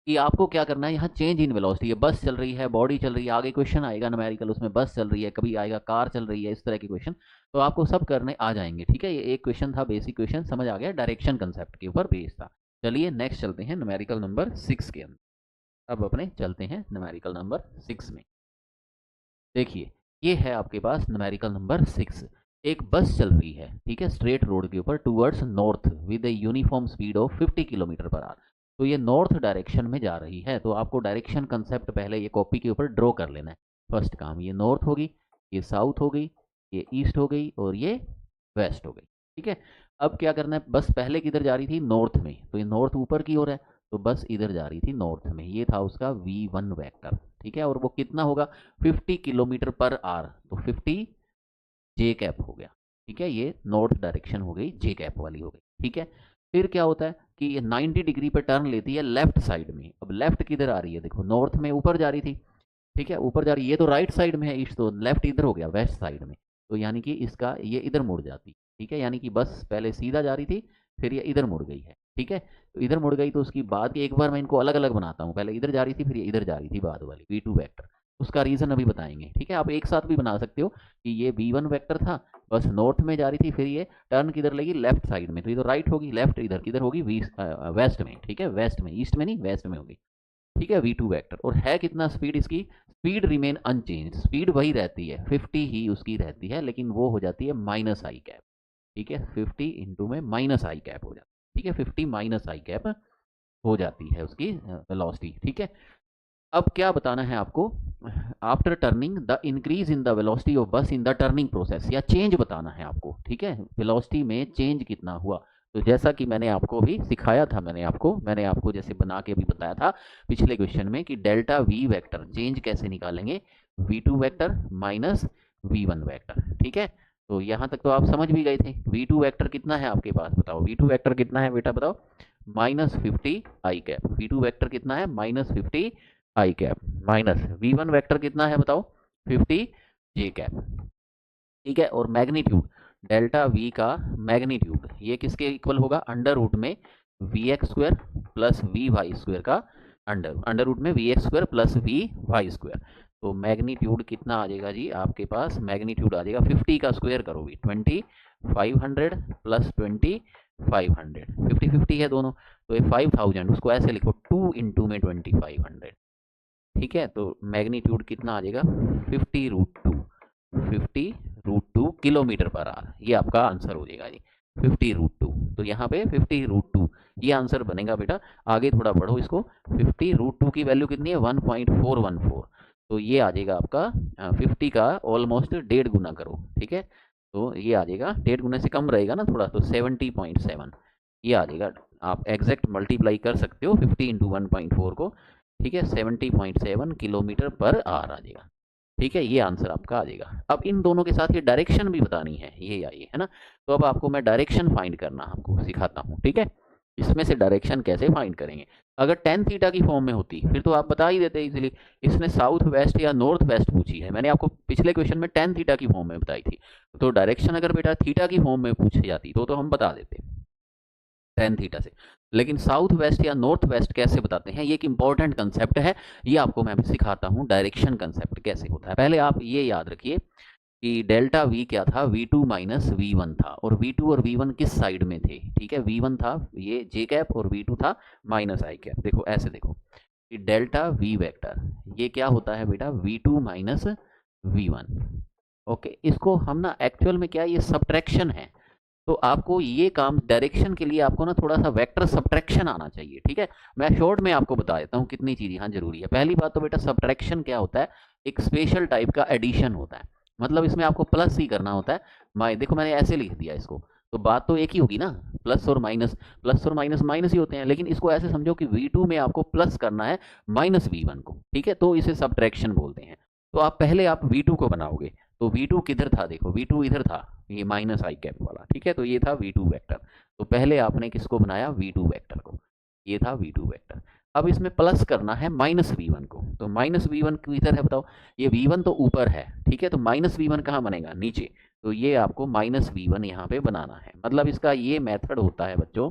कि आपको क्या करना है। यहाँ चेंज इन वेलोसिटी है, बस चल रही है, बॉडी चल रही है, आगे क्वेश्चन आएगा न्यूमेरिकल उसमें बस चल रही है, कभी आएगा कार चल रही है, इस तरह के क्वेश्चन तो आपको सब करने आ जाएंगे। ठीक है, ये एक क्वेश्चन था बेसिक क्वेश्चन, समझ आ गया, डायरेक्शन कंसेप्ट के ऊपर बेस्ड था। चलिए नेक्स्ट चलते हैं न्यूमेरिकल नंबर 6 के अंदर। अब अपने चलते हैं न्यूमेरिकल नंबर 6 में। देखिए ये है आपके पास न्यूमेरिकल नंबर 6। एक बस चल रही है, ठीक है, स्ट्रेट रोड के ऊपर towards north with a uniform speed of 50 kilometre per hour. तो ये नॉर्थ डायरेक्शन में जा रही है, तो आपको डायरेक्शन कंसेप्ट पहले ये कॉपी के ऊपर ड्रॉ कर लेना है। फर्स्ट काम, ये नॉर्थ होगी, ये साउथ हो गई, ये ईस्ट हो गई, और ये वेस्ट हो गई। ठीक है, अब क्या करना है, बस पहले किधर जा रही थी नॉर्थ में, तो ये नॉर्थ ऊपर की ओर है, तो बस इधर जा रही थी नॉर्थ में, ये था उसका V1 वेक्टर। ठीक है, और वो कितना होगा 50 किलोमीटर पर आवर, तो 50 जे कैप हो गया। ठीक है, ये नॉर्थ डायरेक्शन हो गई, जे कैप वाली हो गई। ठीक है, फिर क्या होता है कि ये 90 डिग्री पर टर्न लेती है लेफ्ट साइड में। अब लेफ्ट किधर आ रही है, देखो नॉर्थ में ऊपर जा रही थी, ठीक है, ऊपर जा रही है, ये तो राइट साइड में है ईस्ट, तो लेफ्ट इधर हो गया वेस्ट साइड में, तो यानी कि इसका ये इधर मुड़ जाती। ठीक है, यानी कि बस पहले सीधा जा रही थी, फिर ये इधर मुड़ गई है। ठीक है, तो इधर मुड़ गई, तो उसकी बाद एक बार मैं इनको अलग अलग बनाता हूँ, पहले इधर जा रही थी, फिर ये इधर जा रही थी बाद वाली V2 वेक्टर, उसका रीज़न अभी बताएंगे। ठीक है, आप एक साथ भी बना सकते हो कि ये V1 वेक्टर था, बस नॉर्थ में जा रही थी, फिर ये टर्न किधर लेगी लेफ्ट साइड में, तो ये तो राइट होगी, लेफ्ट इधर किधर होगी वेस्ट में। ठीक है, वेस्ट में, ईस्ट में नहीं वेस्ट में होगी। ठीक है, V2 वेक्टर, और है कितना स्पीड इसकी, स्पीड रिमेन अनचेंज, स्पीड वही रहती है 50 ही उसकी रहती है, लेकिन वो हो जाती है माइनस आई कैप। ठीक है, 50 इंटू में माइनस आई कैप हो जाती है। ठीक है, 50 माइनस आई कैप हो जाती है उसकी वेलोसिटी। ठीक है, अब क्या बताना है आपको, after turning the increase in the velocity of बस इन द टर्निंग प्रोसेस, या चेंज बताना है आपको। ठीक है, वेलोसिटी में चेंज कितना हुआ, तो जैसा कि मैंने आपको भी सिखाया था, मैंने आपको जैसे बना के भी बताया था पिछले क्वेश्चन में कि डेल्टा वी वेक्टर चेंज कैसे निकालेंगे, V2 vector minus V1 vector. ठीक है, तो यहाँ तक तो आप समझ भी गए थे। V2 वेक्टर कितना है आपके पास बताओ, V2 वेक्टर कितना है बेटा बताओ, -50 आई कैप। V2 वेक्टर कितना है -50 आई कैप, माइनस V1 वेक्टर कितना है बताओ 50 जे कैप। ठीक है, और मैग्नीट्यूड डेल्टा V का मैग्नीट्यूड ये किसके इक्वल होगा, अंडर रूट में VX² प्लस VY² का अंडर रूट में VX² प्लस VY²। तो मैग्नीट्यूड कितना आ जाएगा जी आपके पास, मैग्नीट्यूड आ जाएगा 50 का स्क्वायर करो भी 2500 प्लस 2500, 50-50 है दोनों, तो ये 5000, उसको ऐसे लिखो 2 इंटू में 2500। ठीक है, तो मैग्नीट्यूड कितना आ जाएगा 50√2 किलोमीटर पर आवर, ये आपका आंसर हो जाएगा जी 50√2। तो यहाँ पे 50√2 ये आंसर बनेगा बेटा। आगे थोड़ा बढ़ो इसको, 50√2 की वैल्यू कितनी है 1.414, तो ये आ जाएगा आपका 50 का ऑलमोस्ट 1.5 गुना करो। ठीक है, तो ये आ जाएगा 1.5 गुना से कम रहेगा ना थोड़ा, तो 70.7 ये आ जाएगा। आप एग्जैक्ट मल्टीप्लाई कर सकते हो 50 इंटू 1.4 को। ठीक है, 70.7 किलोमीटर पर आवर आ जाएगा। ठीक है, ये आंसर आपका आ जाएगा। अब इन दोनों के साथ ये डायरेक्शन भी बतानी है, ये आई है ना, तो अब आपको मैं डायरेक्शन फाइंड करना आपको सिखाता हूँ। ठीक है, इसमें से डायरेक्शन कैसे फाइंड करेंगे। अगर टेन थीटा की फॉर्म में होती फिर तो आप बता ही देते इजीली। इसने साउथ वेस्ट या नॉर्थ वेस्ट पूछी है, मैंने आपको पिछले क्वेश्चन में टेन थीटा की फॉर्म में बताई थी, तो डायरेक्शन अगर बेटा थीटा की फॉर्म में पूछी जाती तो हम बता देते टेन थीटा से। लेकिन साउथ वेस्ट या नॉर्थ वेस्ट कैसे बताते हैं, ये एक इंपॉर्टेंट कंसेप्ट है, ये आपको मैं सिखाता हूँ डायरेक्शन कंसेप्ट कैसे होता है। पहले आप ये याद रखिए कि डेल्टा V क्या था, V2 माइनस V1 था, और V2 और V1 किस साइड में थे। ठीक है, V1 था ये जे कैप और V2 था माइनस आई कैप। देखो ऐसे देखो, कि डेल्टा वी वेक्टर ये क्या होता है बेटा, v2 माइनस v1। ओके, इसको हम ना एक्चुअल में क्या, ये सब्ट्रैक्शन है, तो आपको ये काम डायरेक्शन के लिए आपको ना थोड़ा सा वेक्टर सब्ट्रैक्शन आना चाहिए, ठीक है। मैं शॉर्ट में आपको बता देता हूँ कितनी चीज़ें यहाँ जरूरी है। पहली बात तो बेटा सब्ट्रैक्शन क्या होता है, एक स्पेशल टाइप का एडिशन होता है, मतलब इसमें आपको प्लस ही करना होता है। देखो मैंने ऐसे लिख दिया इसको, तो बात तो एक ही होगी ना, प्लस और माइनस, प्लस और माइनस माइनस ही होते हैं, लेकिन इसको ऐसे समझो कि V2 में आपको प्लस करना है माइनस V1 को, ठीक है, तो इसे सब्ट्रैक्शन बोलते हैं। तो आप पहले आप V2 को बनाओगे, तो V2 किधर था, देखो V2 इधर था, ये माइनस आई कैप वाला, ठीक है, तो ये था V2 वेक्टर। तो पहले आपने किसको बनाया, V2 वेक्टर को, ये था V2 वेक्टर। अब इसमें प्लस करना है माइनस V1 को, तो माइनस V1 किधर है बताओ, ये V1 तो ऊपर है, ठीक है, तो माइनस V1 कहाँ बनेगा, नीचे, तो ये आपको माइनस V1 यहाँ पे बनाना है। मतलब इसका ये मेथड होता है बच्चों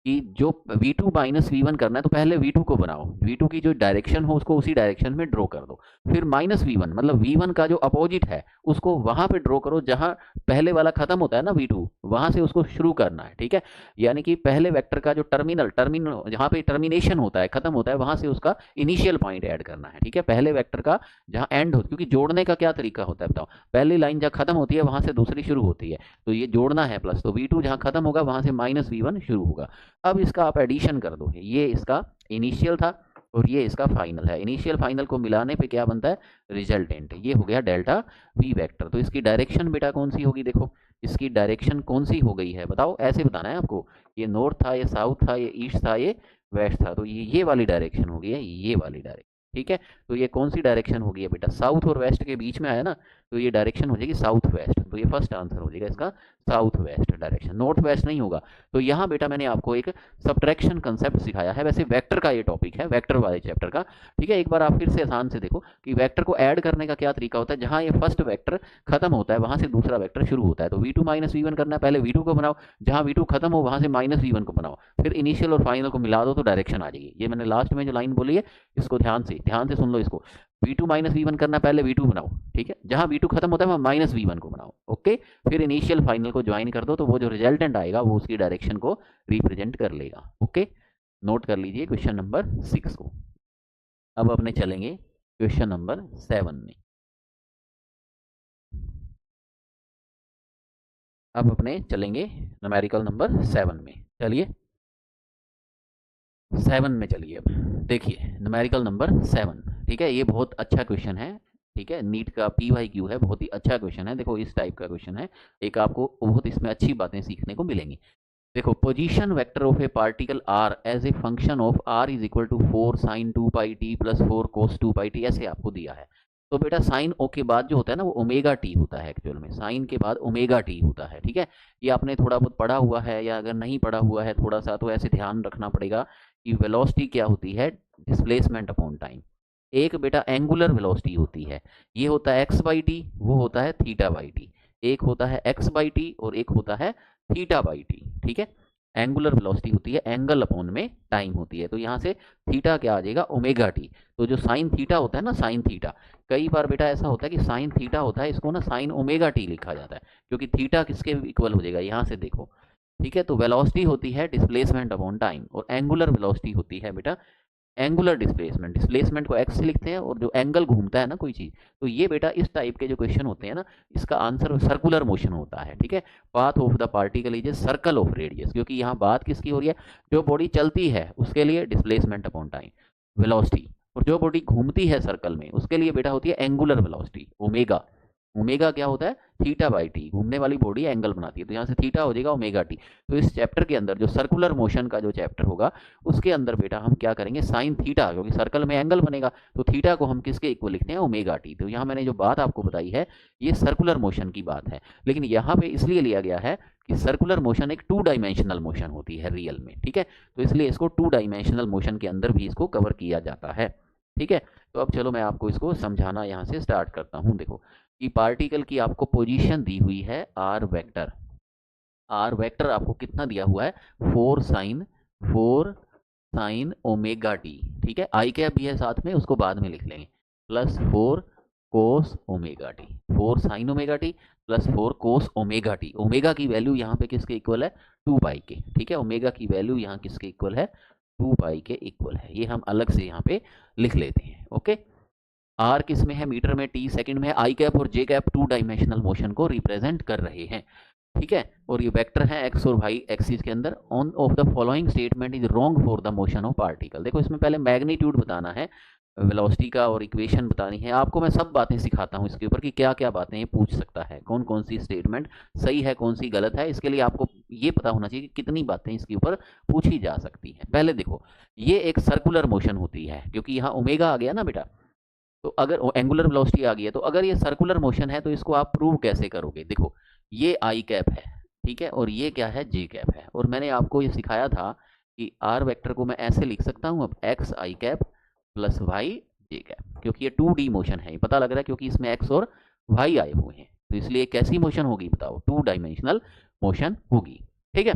कि जो V2 माइनस V1 करना है, तो पहले V2 को बनाओ, V2 की जो डायरेक्शन हो उसको उसी डायरेक्शन में ड्रॉ कर दो, फिर माइनस V1 मतलब V1 का जो अपोजिट है उसको वहां पे ड्रॉ करो जहां पहले वाला खत्म होता है ना V2, वहां से उसको शुरू करना है, ठीक है। यानी कि पहले वेक्टर का जो टर्मिनल जहां पे टर्मिनेशन होता है, खत्म होता है, वहां से उसका इनिशियल पॉइंट ऐड करना है, ठीक है। पहले वेक्टर का जहां एंड हो, क्योंकि जोड़ने का क्या तरीका होता है बताओ, पहली लाइन जहां खत्म होती है वहां से दूसरी शुरू होती है, तो ये जोड़ना है प्लस, तो V2 जहां खत्म होगा वहां से माइनस V1 शुरू होगा। अब इसका आप एडिशन कर दो, ये इसका इनिशियल था और ये इसका फाइनल है, इनिशियल फाइनल को मिलाने पे क्या बनता है, रिजल्टेंट, ये हो गया डेल्टा वी वेक्टर। तो इसकी डायरेक्शन बेटा कौन सी होगी, देखो इसकी डायरेक्शन कौन सी हो गई है बताओ, ऐसे बताना है आपको, ये नॉर्थ था, ये साउथ था, ये ईस्ट था, ये वेस्ट था, तो ये वाली डायरेक्शन हो गई है, ये वाली डायरेक्शन, ठीक है। तो ये कौन सी डायरेक्शन होगी बेटा, साउथ और वेस्ट के बीच में आया ना, तो ये डायरेक्शन हो जाएगी साउथ वेस्ट, तो ये फर्स्ट आंसर हो जाएगा इसका south west direction, north west नहीं होगा। तो यहाँ बेटा मैंने आपको एक सब्ट्रैक्शन कंसेप्ट सिखाया है, वैसे वेक्टर का ये टॉपिक है, वेक्टर वाले चैप्टर का, ठीक है। एक बार आप फिर से आसान से देखो कि वेक्टर को ऐड करने का क्या तरीका होता है, जहां ये फर्स्ट वेक्टर खत्म होता है वहां से दूसरा वेक्टर शुरू होता है, तो V2 माइनस V1 करना है, पहले V2 को बनाओ, जहां V2 खत्म हो वहां से माइनस V1 को बनाओ, फिर इनिशियल और फाइनल को मिला दो तो डायरेक्शन आ जाएगी। ये मैंने लास्ट में जो लाइन बोली है इसको ध्यान से सुन लो इसको, V2 माइनस V1 करना, पहले V2 बनाओ, ठीक है, जहां V2 खत्म होता है वहां माइनस V1 को बनाओ, ओके, फिर इनिशियल फाइनल को ज्वाइन कर दो, तो वो जो रिजल्टेंट आएगा वो उसकी डायरेक्शन को रिप्रेजेंट कर लेगा, ओके। नोट कर लीजिए क्वेश्चन नंबर 6 को। अब अपने चलेंगे क्वेश्चन नंबर 7 में। अब अपने चलेंगे न्यूमेरिकल नंबर 7 में, चलिए 7 में चलिए। अब देखिए न्यूमेरिकल नंबर 7, ठीक है, ये बहुत अच्छा क्वेश्चन है, ठीक है, नीट का PYQ है, बहुत ही अच्छा क्वेश्चन है, देखो इस टाइप का क्वेश्चन है, एक आपको बहुत इसमें अच्छी बातें सीखने को मिलेंगी। देखो position vector of a particle r as a function of r is equal to 4 sine 2 pi T plus 4 cos 2 pi T, ऐसे आपको दिया है। तो बेटा साइन ओ के बाद जो होता है ना वो ओमेगा टी होता है, एक्चुअल में साइन के बाद ओमेगा टी होता है, ठीक है। ये आपने थोड़ा बहुत पढ़ा हुआ है, या अगर नहीं पढ़ा हुआ है थोड़ा सा, तो ऐसे ध्यान रखना पड़ेगा कि वेलोसिटी क्या होती है, डिस्प्लेसमेंट अपॉन टाइम। एक बेटा एंगुलर वेलोसिटी होती है, ये होता है एक्स बाई टी, वो होता है थीटा बाई टी, एक होता है एक्स बाई टी और एक होता है थीटा बाई टी, ठीक है। एंगुलर वेलोसिटी होती है एंगल अपॉन में टाइम होती है, तो यहाँ से थीटा क्या आ जाएगा, ओमेगा टी। तो जो साइन थीटा होता है ना, साइन थीटा, कई बार बेटा ऐसा होता है कि साइन थीटा होता है, इसको ना साइन ओमेगा टी लिखा जाता है, क्योंकि थीटा किसके इक्वल हो जाएगा, यहाँ से देखो, ठीक है। तो वेलोसिटी होती है डिस्प्लेसमेंट अपॉन टाइम, और एंगुलर वेलोसिटी होती है बेटा एंगुलर डिस्प्लेसमेंट, डिस्प्लेसमेंट को एक्स से लिखते हैं, और जो एंगल घूमता है ना कोई चीज़, तो ये बेटा इस टाइप के जो क्वेश्चन होते हैं ना, इसका आंसर सर्कुलर मोशन होता है, ठीक है। Path of the particle is a circle of radius, क्योंकि यहाँ बात किसकी हो रही है, जो बॉडी चलती है उसके लिए डिस्प्लेसमेंट अपॉन टाइम वेलोसिटी, और जो बॉडी घूमती है सर्कल में उसके लिए बेटा होती है एंगुलर वेलोसिटी ओमेगा। ओमेगा क्या होता है, थीटा बाई टी, घूमने वाली बॉडी एंगल बनाती है, तो यहाँ से थीटा हो जाएगा ओमेगा टी। तो इस चैप्टर के अंदर जो सर्कुलर मोशन का जो चैप्टर होगा उसके अंदर बेटा हम क्या करेंगे, साइन थीटा, क्योंकि सर्कल में एंगल बनेगा, तो थीटा को हम किसके इक्वल लिखते हैं, ओमेगा टी। तो यहाँ मैंने जो बात आपको बताई है ये सर्कुलर मोशन की बात है, लेकिन यहाँ पे इसलिए लिया गया है कि सर्कुलर मोशन एक 2 डायमेंशनल मोशन होती है रियल में, ठीक है, तो इसलिए इसको 2 डायमेंशनल मोशन के अंदर भी इसको कवर किया जाता है, ठीक है। तो अब चलो मैं आपको इसको समझाना यहाँ से स्टार्ट करता हूँ। देखो कि पार्टिकल की आपको पोजीशन दी हुई है आर वेक्टर, आर वेक्टर आपको कितना दिया हुआ है, 4 साइन ओमेगा टी, ठीक है, आई कैप भी है साथ में, उसको बाद में लिख लेंगे, प्लस 4 कोस omega T, 4 sign omega T plus 4 कोस ओमेगा टी। ओमेगा की वैल्यू यहाँ पे किसके इक्वल है, 2 पाई के, ठीक है, ओमेगा की वैल्यू यहाँ किसके इक्वल है, 2 पाई के इक्वल है। ये हम अलग से यहाँ पे लिख लेते हैं। ओके, आर किस में है, मीटर में, टी सेकंड में है, आई कैप और जे कैप 2 डायमेंशनल मोशन को रिप्रेजेंट कर रहे हैं। ठीक है, और ये वेक्टर है एक्स और वाई एक्सिस के अंदर। On off the following statement is wrong for the motion of particle. देखो इसमें पहले मैग्नीट्यूड बताना है, वेलोसिटी का, और इक्वेशन बतानी है। आपको मैं सब बातें सिखाता हूँ इसके ऊपर कि क्या क्या बातें ये पूछ सकता है, कौन कौन सी स्टेटमेंट सही है, कौन सी गलत है। इसके लिए आपको ये पता होना चाहिए कि कितनी बातें इसके ऊपर पूछी जा सकती हैं। पहले देखो, ये एक सर्कुलर मोशन होती है, क्योंकि यहाँ ओमेगा आ गया ना बेटा, तो अगर एंगुलर वेलोसिटी आ गई है, तो अगर ये सर्कुलर मोशन है तो इसको आप प्रूव कैसे करोगे। देखो ये आई कैप है, ठीक है, और ये क्या है, जे कैप है। और मैंने आपको ये सिखाया था कि आर वेक्टर को मैं ऐसे लिख सकता हूँ, अब x I cap plus Y J cap, क्योंकि ये 2D मोशन है, पता लग रहा है, क्योंकि इसमें एक्स और वाई आए हुए हैं, तो इसलिए कैसी मोशन होगी बताओ, 2 डायमेंशनल मोशन होगी। ठीक है,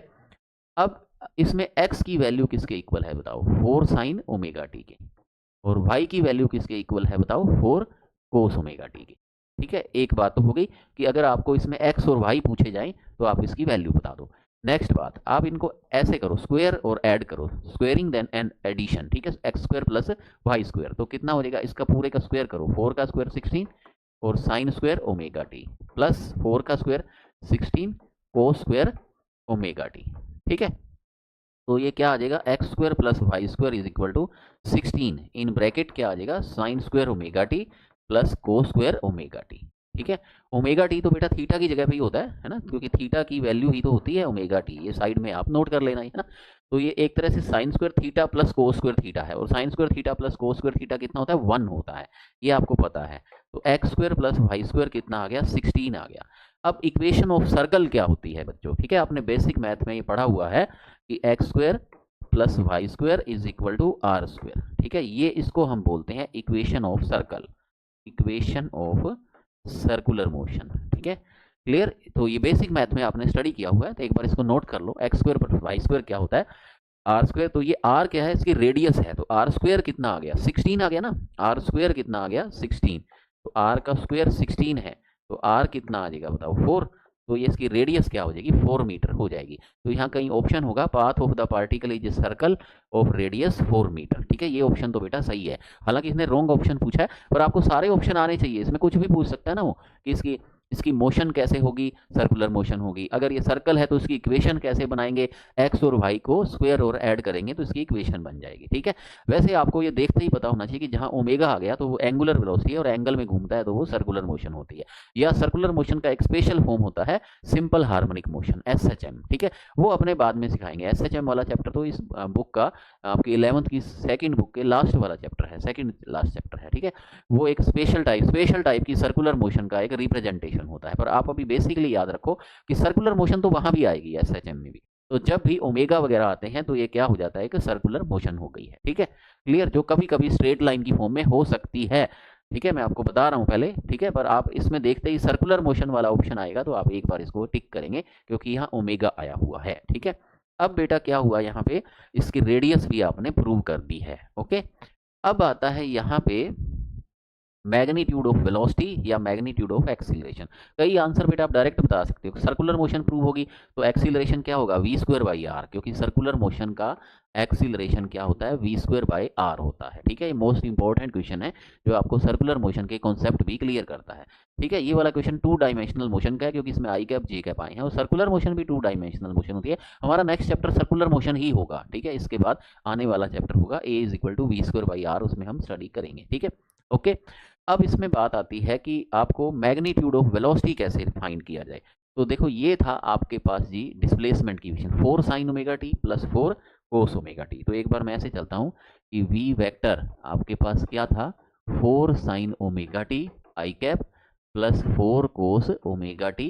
अब इसमें एक्स की वैल्यू किसके इक्वल है बताओ, 4 साइन ओमेगा टी के, और y की वैल्यू किसके इक्वल है बताओ, 4 कोस ओमेगा टी की। ठीक है, एक बात तो हो गई कि अगर आपको इसमें x और y पूछे जाएं तो आप इसकी वैल्यू बता दो। नेक्स्ट बात, आप इनको ऐसे करो, स्क्वायर और ऐड करो, स्क्वेयरिंग देन एंड एडिशन। ठीक है, X square plus Y square, तो कितना हो जाएगा, इसका पूरे का स्क्वायर करो, 4 का स्क्वायर 16 और sine square omega T, plus 4 का square 16 cos square omega T. ठीक है, तो ये क्या आ जाएगा, X square plus Y square is equal to 16 in bracket क्या आ जाएगा, sine square omega T plus cos square omega T. ठीक है, ओमेगा टी तो बेटा थीटा की जगह पे ही होता है ना, क्योंकि थीटा की वैल्यू ही तो होती है ओमेगा टी, ये साइड में आप नोट कर लेना है ना। तो ये एक तरह से sine square theta plus cos square theta है, और sine square theta plus cos square theta कितना होता है, 1 होता है, ये आपको पता है। तो x square plus Y square कितना आ गया, 16 आ गया। अब इक्वेशन ऑफ सर्कल क्या होती है बच्चों, ठीक है, आपने बेसिक मैथ में ये पढ़ा हुआ है कि X square plus Y square is equal to R square. ठीक है, ये इसको हम बोलते हैं equation of circle, equation of circular motion. ठीक है, क्लियर। तो ये बेसिक मैथ में आपने स्टडी किया हुआ है, तो एक बार इसको नोट कर लो, x square plus Y square क्या होता है, आर स्क्वायर। तो ये आर क्या है, इसकी रेडियस है, तो आर स्क्वायर कितना आ गया, 16 आ गया ना, आर स्क्वायर कितना आ गया, 16, तो आर का स्क्वायर 16 है, तो आर कितना आ जाएगा बताओ, 4, तो ये इसकी रेडियस क्या हो जाएगी, 4 मीटर हो जाएगी। तो यहाँ कहीं ऑप्शन होगा, path of the particle is circle of radius 4 metre. ठीक है, ये ऑप्शन तो बेटा सही है, हालांकि इसने रॉन्ग ऑप्शन पूछा है, पर आपको सारे ऑप्शन आने चाहिए, इसमें कुछ भी पूछ सकता है ना वो, कि इसकी इसकी मोशन कैसे होगी, सर्कुलर मोशन होगी। अगर ये सर्कल है तो इसकी इक्वेशन कैसे बनाएंगे, एक्स और वाई को स्क्वायर और ऐड करेंगे तो इसकी इक्वेशन बन जाएगी। ठीक है, वैसे आपको ये देखते ही पता होना चाहिए कि जहां ओमेगा आ गया तो वो एंगुलर वेलोसिटी है, और एंगल में घूमता है तो वो सर्कुलर मोशन होती है, या सर्कुलर मोशन का एक स्पेशल फॉर्म होता है सिंपल हार्मोनिक मोशन, SHM। ठीक है, वो अपने बाद में सिखाएंगे। SHM वाला चैप्टर तो इस बुक का आपकी 11th की सेकंड बुक के लास्ट वाला चैप्टर है, सेकंड लास्ट चैप्टर है। ठीक है, वो एक स्पेशल टाइप की सर्कुलर मोशन का एक रिप्रेजेंटेशन होता है, पर आप अभी बेसिकली याद रखो कि सर्कुलर मोशन तो वहां भी आएगी SHM में भी। तो जब भी ओमेगा वगैरह आते हैं तो ये क्या हो जाता है कि सर्कुलर मोशन हो गई है। ठीक है, क्लियर, जो कभी कभी स्ट्रेट लाइन की फॉर्म में हो सकती है। ठीक है, मैं आपको बता रहा हूं पहले। ठीक है, पर आप इसमें देखते ही सर्कुलर मोशन वाला ऑप्शन आएगा तो आप एक बार इसको टिक करेंगे, क्योंकि यहाँ ओमेगा आया हुआ है। ठीक है, अब बेटा क्या हुआ, यहाँ पे इसकी रेडियस भी आपने प्रूव कर दी है। ओके, अब आता है यहाँ पे मैग्नीट्यूड ऑफ वेलोसिटी या मैग्नीट्यूड ऑफ एक्सीलरेशन। कई आंसर बेटा आप डायरेक्ट बता सकते हो, सर्कुलर मोशन प्रूव होगी तो एक्सीलरेशन क्या होगा, वी स्क्वायर बाई आर, क्योंकि सर्कुलर मोशन का एक्सीलरेशन क्या होता है, वी स्क्वायर बाई आर होता है। ठीक है, ये मोस्ट इंपॉर्टेंट क्वेश्चन है जो आपको सर्कुलर मोशन के कॉन्सेप्ट भी क्लियर करता है। ठीक है, ये वाला क्वेश्चन 2 डायमेंशनल मोशन का है, क्योंकि इसमें आई कैप जे कैप आए हैं, और सर्कुलर मोशन भी 2 डायमेंशनल मोशन होती है। हमारा नेक्स्ट चैप्टर सर्कुलर मोशन ही होगा। ठीक है, इसके बाद आने वाला चैप्टर होगा a is equal to v square by r, उसमें हम स्टडी करेंगे। ठीक है, ओके। अब इसमें बात आती है कि आपको मैग्नीट्यूड ऑफ वेलोसिटी कैसे फाइंड किया जाए। तो देखो ये था आपके पास जी डिस्प्लेसमेंट की equation, 4 sign omega T plus 4 कोस ओमेगा टी। तो एक बार मैं ऐसे चलता हूँ कि वी वेक्टर आपके पास क्या था, 4 sign omega t i cap plus 4 cos omega t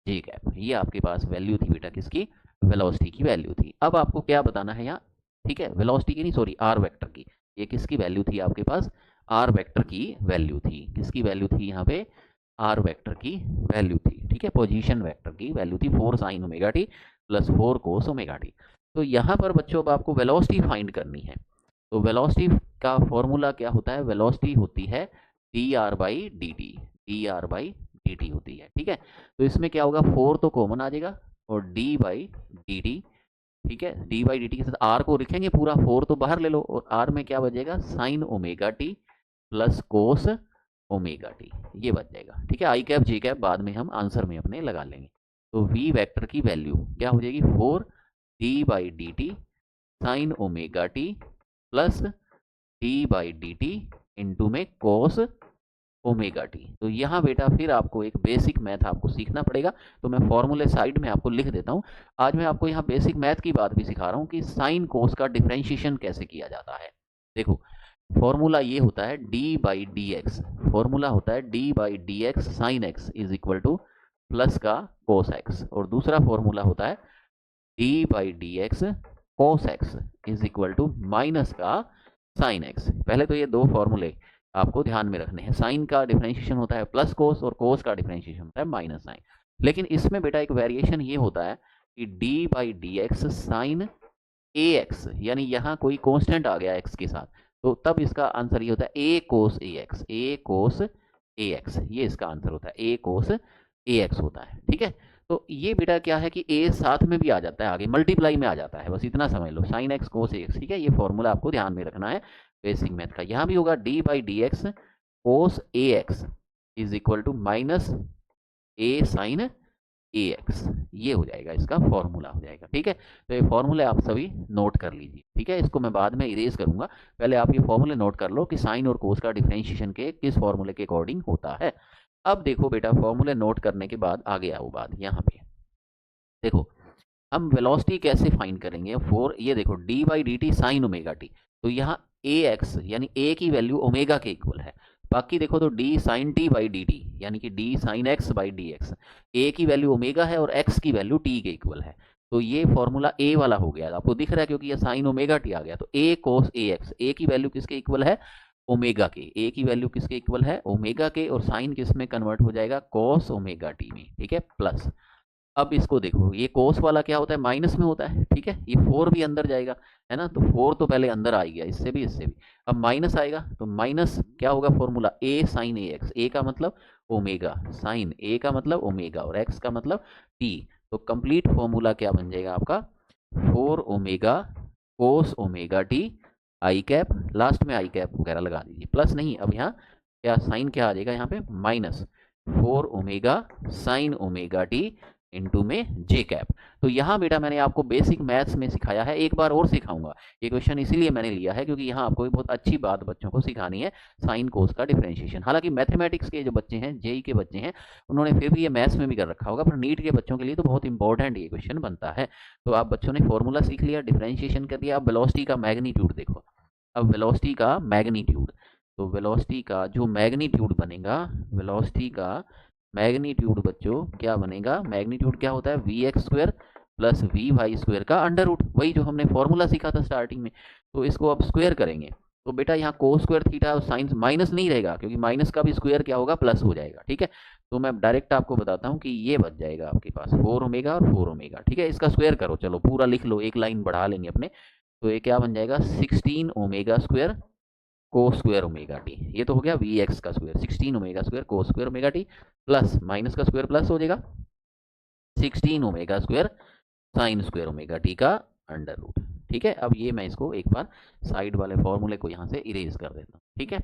j cap, ये आपके पास वैल्यू थी बेटा, किसकी, वेलोसिटी की वैल्यू थी। अब आपको क्या बताना है यहाँ, ठीक है, वेलोसिटी की नहीं, सॉरी, आर वेक्टर की। ये किसकी वैल्यू थी आपके पास, आर वेक्टर की वैल्यू थी, किसकी वैल्यू थी यहाँ पे, आर वेक्टर की वैल्यू थी। ठीक है, पोजीशन वेक्टर की वैल्यू थी 4 साइन ओमेगा टी प्लस 4 कोस ओमेगा टी। तो यहाँ पर बच्चों अब आपको वेलोसिटी फाइंड करनी है। तो वेलोसिटी का फॉर्मूला क्या होता है, वेलोसिटी होती है D R by D T, D R by D T होती है। ठीक है, तो इसमें क्या होगा, 4 तो कॉमन आ जाएगा, और डी बाई डी टी ठीक है, डी बाई डी टी के साथ आर को लिखेंगे पूरा, 4 तो बाहर ले लो, और आर में क्या बचेगा, sign omega T plus cos omega T, ये बच जाएगा। ठीक है, आई कैप जे कैप बाद में हम आंसर में अपने लगा लेंगे। तो वी वेक्टर की वैल्यू क्या हो जाएगी, 4 D by D T sign omega T plus D by D T into में कोस ओमेगा टी। तो यहाँ बेटा फिर आपको एक बेसिक मैथ आपको सीखना पड़ेगा, तो मैं फॉर्मूले साइड में आपको लिख देता हूँ। आज मैं आपको यहाँ बेसिक मैथ की बात भी सिखा रहा हूँ कि साइन कोस का डिफ्रेंशिएशन कैसे किया जाता है। देखो फॉर्मूला ये होता है D by D X, formula होता है D by D X sine X is equal to plus का कोस एक्स, और दूसरा फॉर्मूला होता है D by D X cos X is equal to minus का साइन एक्स। पहले तो ये दो फॉर्मूले आपको ध्यान में रखने हैं, साइन का डिफरेंशिएशन होता है प्लस कोस और कोस का डिफरेंशिएशन होता है माइनस साइन। लेकिन इसमें बेटा एक वेरिएशन ये होता है कि D by D X sine A X, यानी यहाँ कोई कांस्टेंट आ गया एक्स के साथ, तो तब इसका आंसर ये होता है ए कोस A x, A cos A X, ये इसका आंसर होता है, ए कोस ए एक्स होता है। ठीक है, तो ये बेटा क्या है कि ए साथ में भी आ जाता है, आगे मल्टीप्लाई में आ जाता है, बस इतना समझ लो, sine x cos A X. ठीक है, ये फॉर्मूला आपको ध्यान में रखना है बेसिक मैथ का। यहाँ भी होगा D by D X cos A X is equal to minus A sine A X, ये हो जाएगा, इसका फॉर्मूला हो जाएगा। ठीक है, तो ये फॉर्मूले आप सभी नोट कर लीजिए। ठीक है, इसको मैं बाद में इरेज करूंगा, पहले आप ये फॉर्मूले नोट कर लो कि साइन और कोस का डिफरेंशिएशन के किस फॉर्मूले के अकॉर्डिंग होता है। अब देखो बेटा, फॉर्मूले नोट करने के बाद आगे आओ बात यहाँ पे। देखो हम वेलोसिटी कैसे फाइंड करेंगे, ये देखो D by D T sign omega t, तो यहाँ ए एक्स यानी ए की वैल्यू ओमेगा के इक्वल है। बाकी देखो तो d sine t by D t यानी कि d sine x by D x, a की वैल्यू ओमेगा है और एक्स की वैल्यू टी के इक्वल है। तो ये फॉर्मूला ए वाला हो गया, आपको दिख रहा है क्योंकि ये साइन ओमेगा टी आ गया। तो a cos A x, a की वैल्यू किसके इक्वल है, ओमेगा के, ए की वैल्यू किसके इक्वल है, ओमेगा के, और साइन किस में कन्वर्ट हो जाएगा, कोस ओमेगा टी में। ठीक है, प्लस अब इसको देखो, ये कोस वाला क्या होता है, माइनस में होता है। ठीक है, ये 4 भी अंदर जाएगा, है ना, तो 4 तो पहले अंदर आ गया, इससे भी इससे भी। अब माइनस आएगा तो माइनस क्या होगा, formula A sine A x, ए का मतलब ओमेगा, साइन ए का मतलब ओमेगा, और एक्स का मतलब टी। तो कंप्लीट फॉर्मूला क्या बन जाएगा आपका, 4 omega cos omega t i cap, last में आई कैप वगैरह लगा दीजिए, प्लस नहीं, अब यहाँ क्या साइन क्या आ जाएगा, यहाँ पे minus 4 omega sine omega T into में जे कैप। तो यहाँ बेटा मैंने आपको बेसिक मैथ्स में सिखाया है, एक बार और सिखाऊंगा। ये क्वेश्चन इसीलिए मैंने लिया है क्योंकि यहाँ आपको बहुत अच्छी बात बच्चों को सिखानी है, साइन कोस का डिफरेंशिएशन। हालांकि मैथमेटिक्स के जो बच्चे हैं, जेई के बच्चे हैं, उन्होंने फिर भी ये मैथ्स में भी कर रखा होगा, पर नीट के बच्चों के लिए तो बहुत इंपॉर्टेंट ये क्वेश्चन बनता है। तो आप बच्चों ने फॉर्मूला सीख लिया, डिफरेंशिएशन कर लिया, अब वेलोसिटी का मैग्नीट्यूड देखो। अब वेलोसिटी का मैग्नीट्यूड, तो वेलोसिटी का जो मैग्नीट्यूड बनेगा, वेलोसिटी का मैग्नीट्यूड बच्चों क्या बनेगा, मैग्नीट्यूड क्या होता है, V X square plus V Y square का अंडर रूट, वही जो हमने फॉर्मूला सीखा था स्टार्टिंग में। तो इसको अब स्क्वायर करेंगे, तो बेटा यहाँ कोस स्क्वायर थीटा और साइन माइनस नहीं रहेगा, क्योंकि माइनस का भी स्क्वायर क्या होगा, प्लस हो जाएगा। ठीक है, तो मैं डायरेक्ट आपको बताता हूँ कि ये बच जाएगा आपके पास 4 ओमेगा और 4 ओमेगा। ठीक है, इसका स्क्वायर करो, चलो पूरा लिख लो, एक लाइन बढ़ा लेंगे अपने। तो ये क्या बन जाएगा, 16 omega square cos square omega T, ये तो हो गया वी एक्स का square, 16 omega square cos square omega T, plus minus का स्क्वायर प्लस हो जाएगा 16 omega square sine square omega T का अंडर रूट। ठीक है, अब ये मैं इसको एक बार साइड वाले फॉर्मूले को यहाँ से इरेज कर देता हूँ। ठीक है,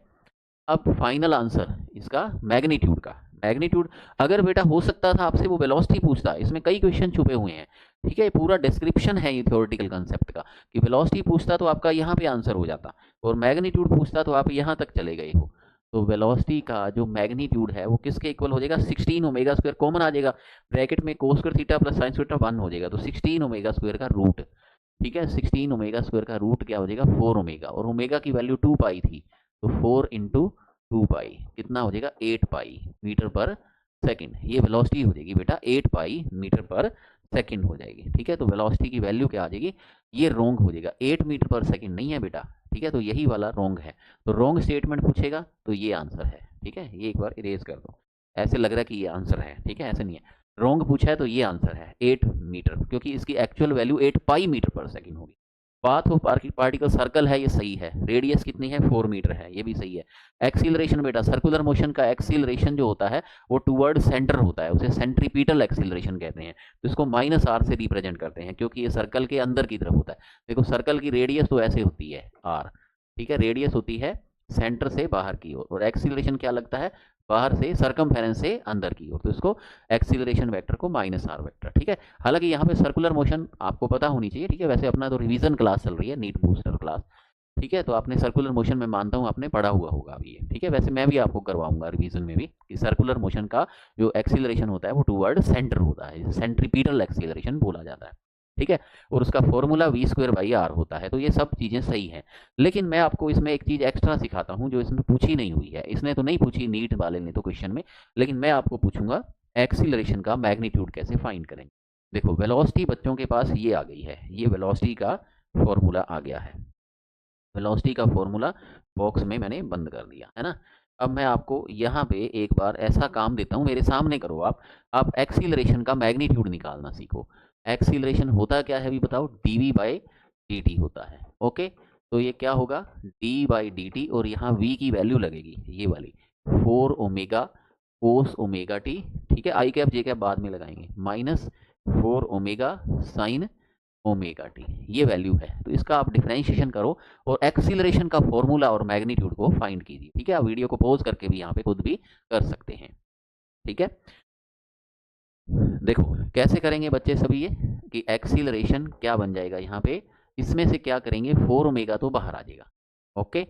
अब फाइनल आंसर इसका मैग्नीट्यूड का, मैग्नीट्यूड अगर बेटा हो सकता था आपसे वो वेलोसिटी पूछता, इसमें कई क्वेश्चन छुपे हुए हैं। ठीक है, पूरा डिस्क्रिप्शन है ये थ्योरेटिकल कंसेप्ट का, कि वेलोसिटी पूछता तो आपका यहाँ पे आंसर हो जाता, और मैग्नीट्यूड पूछता तो आप यहाँ तक चले गए हो। तो वेलोसिटी का जो मैग्नीट्यूड है वो किसके इक्वल हो जाएगा, 16 ओमेगा स्क्वायर, कॉमन आ जाएगा ब्रैकेट में, cos square theta plus sine square theta 1 हो जाएगा, तो 16 ओमेगा स्क्वायर का रूट। ठीक है, 16 ओमेगा स्क्वायर का रूट क्या हो जाएगा, 4 ओमेगा, और ओमेगा की वैल्यू 2 पाई थी, तो 4 इंटू 2 पाई कितना हो जाएगा, 8 पाई मीटर पर सेकंड। ये वेलोसिटी हो जाएगी बेटा 8 पाई मीटर पर सेकंड हो जाएगी। ठीक है, तो वेलोसिटी की वैल्यू क्या आ जाएगी, ये रोंग हो जाएगा, 8 मीटर पर सेकंड नहीं है बेटा। ठीक है, तो यही वाला रोंग है, तो रोंग स्टेटमेंट पूछेगा तो ये आंसर है। ठीक है, ये एक बार इरेज कर दो, ऐसे लग रहा है कि ये आंसर है। ठीक है, ऐसे नहीं है, रोंग पूछा है तो ये आंसर है 8 मीटर, क्योंकि इसकी एक्चुअल वैल्यू 8 पाई मीटर पर सेकंड होगी। पाथ ऑफ पार्टिकल सर्कल है, ये सही है। रेडियस कितनी है, 4 मीटर है, ये भी सही है। एक्सीलरेशन बेटा, सर्कुलर मोशन का एक्सीलरेशन जो होता है वो टुवर्ड सेंटर होता है, उसे सेंट्रीपिटल एक्सीलरेशन कहते हैं। तो इसको -r से रिप्रेजेंट करते हैं क्योंकि ये सर्कल के अंदर की तरफ होता है। देखो सर्कल की रेडियस तो ऐसे होती है r, ठीक है, रेडियस होती है सेंटर से बाहर की ओर, और एक्सीलरेशन क्या लगता है, बाहर से सरकमफेरेंस से अंदर की ओर, तो इसको एक्सीलरेशन वेक्टर को -r वेक्टर, ठीक है। हालांकि यहाँ पे सर्कुलर मोशन आपको पता होनी चाहिए, ठीक है। वैसे अपना तो रिवीजन क्लास चल रही है, नीट बूस्टर क्लास, ठीक है। तो आपने सर्कुलर मोशन में मानता हूँ आपने पढ़ा हुआ होगा अभी ये, ठीक है। वैसे मैं भी आपको करवाऊंगा रिवीजन में भी कि सर्कुलर मोशन का जो एक्सीलरेशन होता है वो टुवर्ड सेंटर होता है, सेंट्रीपिटल एक्सीलरेशन बोला जाता है, ठीक है। और उसका फॉर्मूला v²/r होता है। तो ये सब चीज़ें सही हैं, लेकिन मैं आपको इसमें एक चीज़ एक्स्ट्रा सिखाता हूँ जो इसमें पूछी नहीं हुई है। इसने तो नहीं पूछी नीट वाले ने तो क्वेश्चन में, लेकिन मैं आपको पूछूंगा एक्सीलरेशन का मैग्नीट्यूड कैसे फाइंड करेंगे। देखो वेलोसिटी बच्चों के पास ये आ गई है, ये वेलोसिटी का फॉर्मूला आ गया है। वेलोसिटी का फॉर्मूला बॉक्स में मैंने बंद कर दिया है ना। अब मैं आपको यहाँ पे एक बार ऐसा काम देता हूँ, मेरे सामने करो आप एक्सीलरेशन का मैग्नीट्यूड निकालना सीखो। एक्सीलरेशन होता क्या है अभी बताओ, dv/dt होता है, ओके। तो ये क्या होगा, d/dt, और यहाँ v की वैल्यू लगेगी ये वाली 4 ओमेगा कोस ओमेगा टी, ठीक है। आई कैप जे कैप बाद में लगाएंगे, -4 ओमेगा साइन ओमेगा टी, ये वैल्यू है। तो इसका आप डिफरेंशिएशन करो और एक्सीलरेशन का फॉर्मूला और मैग्नीट्यूड को फाइंड कीजिए, ठीक है। आप वीडियो को पॉज करके भी यहाँ पे खुद भी कर सकते हैं, ठीक है। देखो कैसे करेंगे बच्चे सभी, ये कि एक्सीलरेशन क्या बन जाएगा यहाँ पे, इसमें से क्या करेंगे, 4 ओमेगा तो बाहर आ जाएगा, ओके,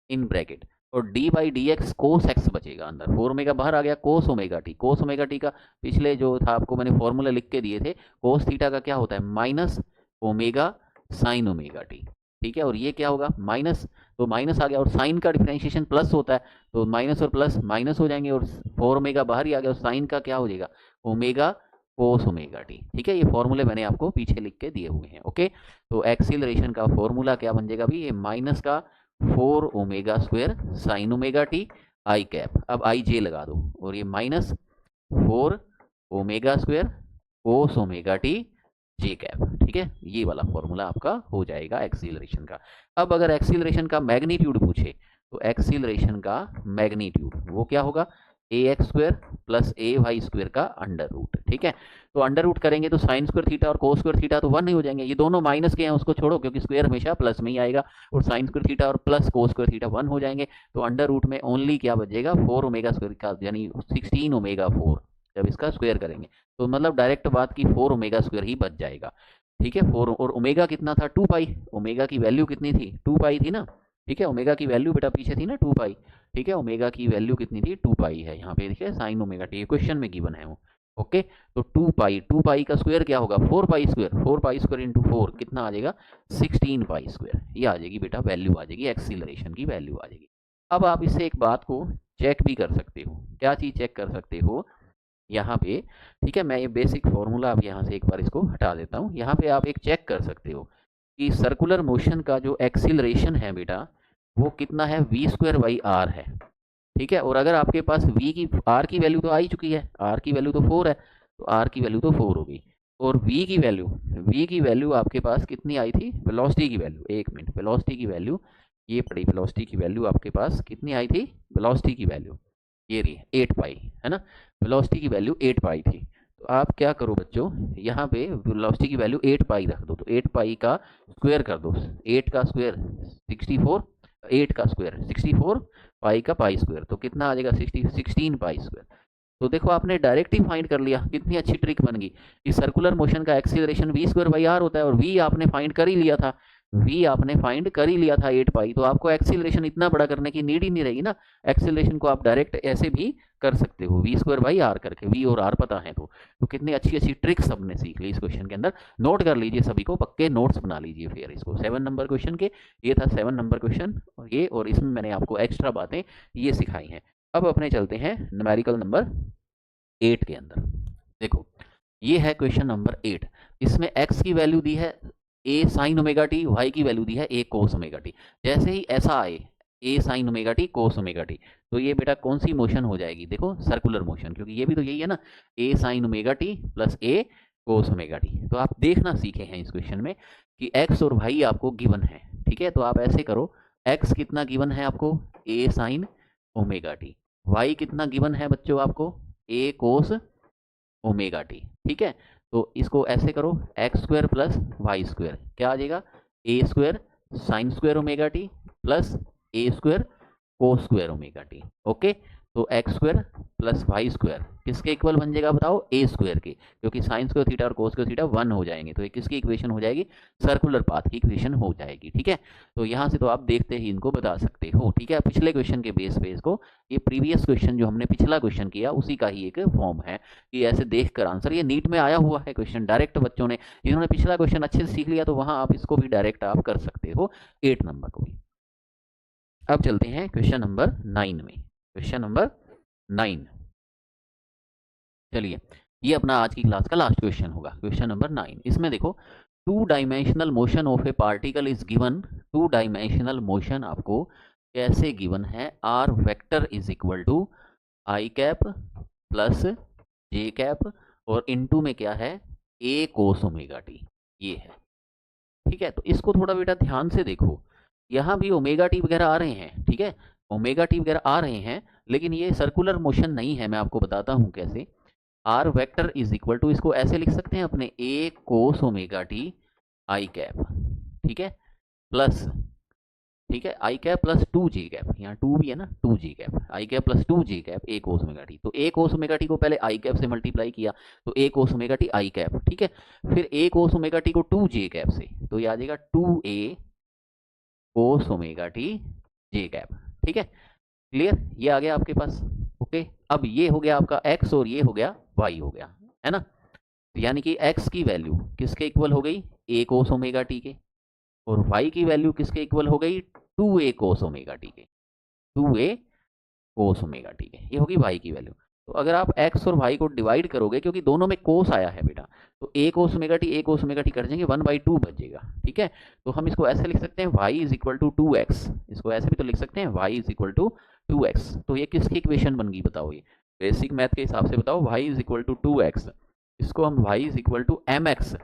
इन ब्रैकेट, और d/dx कोस एक्स बचेगा अंदर, 4 ओमेगा बाहर आ गया, कोस ओमेगा टी, कोस ओमेगा टी का पिछले जो था आपको मैंने फॉर्मूला लिख के दिए थे, कोस थीटा का क्या होता है, minus omega sine omega T, ठीक है। और ये क्या होगा, माइनस, तो माइनस आ गया, और साइन का डिफरेंशिएशन प्लस होता है, तो माइनस और प्लस माइनस हो जाएंगे, और 4 ओमेगा बाहर ही आ गया, और साइन का क्या हो जाएगा, ओमेगा कोस ओमेगा टी, ठीक है। ये फॉर्मूले मैंने आपको पीछे लिख के दिए हुए हैं, ओके। तो एक्सीलरेशन का फॉर्मूला क्या बन जाएगा अभी, ये माइनस का 4 omega square sine omega t i cap, अब आई जे लगा दो, और ये -4 omega square cos omega t j cap, ठीक है। ये वाला फॉर्मूला आपका हो जाएगा एक्सीलरेशन का। अब अगर एक्सीलरेशन का मैग्नीट्यूड पूछे, तो एक्सीलरेशन का मैग्नीट्यूड वो क्या होगा, ax² प्लस ay² का अंडर रूट, ठीक है। तो अंडर रूट करेंगे तो साइन स्क्वायर थीटा और कोस स्क्वायर थीटा तो 1 ही हो जाएंगे, ये दोनों माइनस के हैं उसको छोड़ो, क्योंकि स्क्वायर हमेशा प्लस में ही आएगा, और साइन स्क्वायर थीटा और प्लस कोस स्क्वायर थीटा 1 हो जाएंगे। तो अंडर रूट में ओनली क्या बचेगा, 4 ओमेगा स्क्वायर का, यानी 16 ओमेगा 4, जब इसका स्क्वायर करेंगे तो मतलब डायरेक्ट बात की 4 ओमेगा स्क्वायर ही बच जाएगा, ठीक है। 4, और ओमेगा कितना था, 2 पाई, ओमेगा की वैल्यू कितनी थी, 2 पाई थी ना, ठीक है। ओमेगा की वैल्यू बेटा पीछे थी ना 2 पाई, ठीक है। ओमेगा की वैल्यू कितनी थी, 2 पाई है, यहाँ पे देखिए साइन ओमेगा टी, क्वेश्चन में गिवन है वो, ओके। तो 2 पाई का स्क्वायर क्या होगा, 4 pi square, 4 pi square into 4 कितना आ जाएगा, 16 पाई स्क्वायर, ये आ जाएगी बेटा वैल्यू, आ जाएगी एक्सीलरेशन की वैल्यू आ जाएगी। अब आप इससे एक बात को चेक भी कर सकते हो, क्या चीज़ चेक कर सकते हो यहाँ पे, ठीक है। मैं ये बेसिक फॉर्मूला अब यहाँ से एक बार इसको हटा देता हूँ। यहाँ पे आप एक चेक कर सकते हो कि सर्कुलर मोशन का जो एक्सीलरेशन है बेटा वो कितना है, v²/r है, ठीक है। और अगर आपके पास v की r की वैल्यू तो आ ही चुकी है, r की वैल्यू तो 4 है, तो r की वैल्यू तो 4 होगी, और v की वैल्यू आपके पास कितनी आई थी, वेलोसिटी की वैल्यू, एक मिनट, वेलोसिटी की वैल्यू ये पड़ी, वेलोसिटी की वैल्यू आपके पास कितनी आई थी, वेलोसिटी की वैल्यू ये रही 8 पाई, है ना। वेलोसिटी की वैल्यू 8 पाई थी। तो आप क्या करो बच्चों, यहाँ पे वेलोसिटी की वैल्यू 8 पाई रख दो, तो 8 पाई का स्क्वायर कर दो, 8 का स्क्वायर 64, 8 का स्क्वायर 64, पाई का पाई स्क्वायर, तो कितना आ जाएगा 16 पाई स्क्वायर। तो देखो आपने डायरेक्ट ही फाइंड कर लिया, कितनी अच्छी ट्रिक बन गई। इस सर्कुलर मोशन का एक्सीलरेशन v²/r होता है, और v आपने फाइंड कर ही लिया था, v आपने फाइंड कर ही लिया था 8 पाई, तो आपको एक्सीलरेशन इतना बड़ा करने की नीड ही नहीं रहेगी ना। एक्सीलरेशन को आप डायरेक्ट ऐसे भी कर सकते हो, v²/r करके, v और r पता है तो कितनी अच्छी अच्छी ट्रिक सबने सीख ली इस क्वेश्चन के अंदर। नोट कर लीजिए सभी को, पक्के नोट्स बना लीजिए फिर इसको, 7 नंबर क्वेश्चन के, ये था 7 नंबर क्वेश्चन, और ये, और इसमें मैंने आपको एक्स्ट्रा बातें ये सिखाई हैं। अब अपने चलते हैं न्यूमेरिकल नंबर 8 के अंदर। देखो ये है क्वेश्चन नंबर 8, इसमें x की वैल्यू दी है a sign omega T, y की वैल्यू दी है a कोस ओमेगा टी। जैसे ही ऐसा आए a sign omega T cos omega t, तो ये बेटा कौन सी मोशन हो जाएगी, देखो सर्कुलर मोशन, क्योंकि ये भी तो यही है ना, a sign omega T plus a cos omega t. तो आप देखना सीखे हैं इस क्वेश्चन में कि एक्स और वाई आपको गिवन है, ठीक है। तो आप ऐसे करो, एक्स कितना गिवन है आपको, ए साइन ओमेगा टी, वाई कितना गिवन है बच्चों आपको, ए कोस ओमेगा टी, ठीक है। तो इसको ऐसे करो, x square plus Y square क्या आ जाएगा, a square sine square omega T plus a square cos square omega t. Okay, तो x square plus Y square किसके इक्वल बन जाएगा बताओ, ए स्क्वायर के, क्योंकि साइन स्क्वायर थीटा और कोस स्क्वायर थीटा 1 हो जाएंगे, तो ये किसकी इक्वेशन हो जाएगी, सर्कुलर पाथ की इक्वेशन हो जाएगी, ठीक है। तो यहाँ से तो आप देखते ही इनको बता सकते हो, ठीक है। पिछले क्वेश्चन के बेस पे इसको, ये प्रीवियस क्वेश्चन जो हमने पिछला क्वेश्चन किया उसी का ही एक फॉर्म है कि ऐसे देख कर आंसर, ये नीट में आया हुआ है क्वेश्चन डायरेक्ट, बच्चों ने जिन्होंने पिछला क्वेश्चन अच्छे से सीख लिया तो वहाँ आप इसको भी डायरेक्ट आप कर सकते हो, 8 नंबर को भी। अब चलते हैं क्वेश्चन नंबर 9 में, क्वेश्चन नंबर 9। चलिए, ये अपना आज की क्लास का लास्ट क्वेश्चन होगा, क्वेश्चन नंबर 9। इसमें देखो, 2 dimensional motion of a particle is given. 2 dimensional motion आपको कैसे गिवन है, R vector is equal to I cap plus J cap और इनटू में क्या है, ए कोस ओमेगा टी, ये है, ठीक है। तो इसको थोड़ा बेटा ध्यान से देखो, यहाँ भी ओमेगा टी वगैरह आ रहे हैं, ठीक है, ओमेगा टी वगैरह आ रहे हैं, लेकिन ये सर्कुलर मोशन नहीं है, मैं आपको बताता हूँ कैसे। R vector is equal to, इसको ऐसे लिख सकते हैं अपने, a cos omega t i cap, ठीक है, प्लस, ठीक है, i cap plus 2 j cap, यहाँ 2 भी है ना, 2 j cap, i cap plus 2 j cap a cos omega t. तो ए कोस ओमेगा टी को पहले आई कैप से मल्टीप्लाई किया, तो a cos omega t i cap, ठीक है। फिर ए कोस ओमेगा टी को 2 जे कैप से, तो ये आ जाएगा 2 ए cos omega t j cap, ठीक है। क्लियर, ये आ गया आपके पास। ओके, अब ये हो गया आपका एक्स और ये हो गया वाई हो गया, है ना। यानी कि एक्स की वैल्यू किसके इक्वल हो गई, ए कोस ओमेगा टी के, और वाई की वैल्यू किसके इक्वल हो गई, 2a कोस ओमेगा टी के, 2a कोस ओमेगा टी के, ये होगी वाई की वैल्यू। तो अगर आप एक्स और वाई को डिवाइड करोगे, क्योंकि दोनों में कोस आया है बेटा, तो ए कोस ओमेगा टी कर देंगे, 1/2 बचेगा, ठीक है। तो हम इसको ऐसे लिख सकते हैं, y is equal to 2x, इसको ऐसे भी तो लिख सकते हैं, y is equal to 2x। तो ये किसकी इक्वेशन बन गई बताओ, ये बेसिक मैथ के हिसाब से बताओ, y is equal to 2x, इसको हम y is equal to mx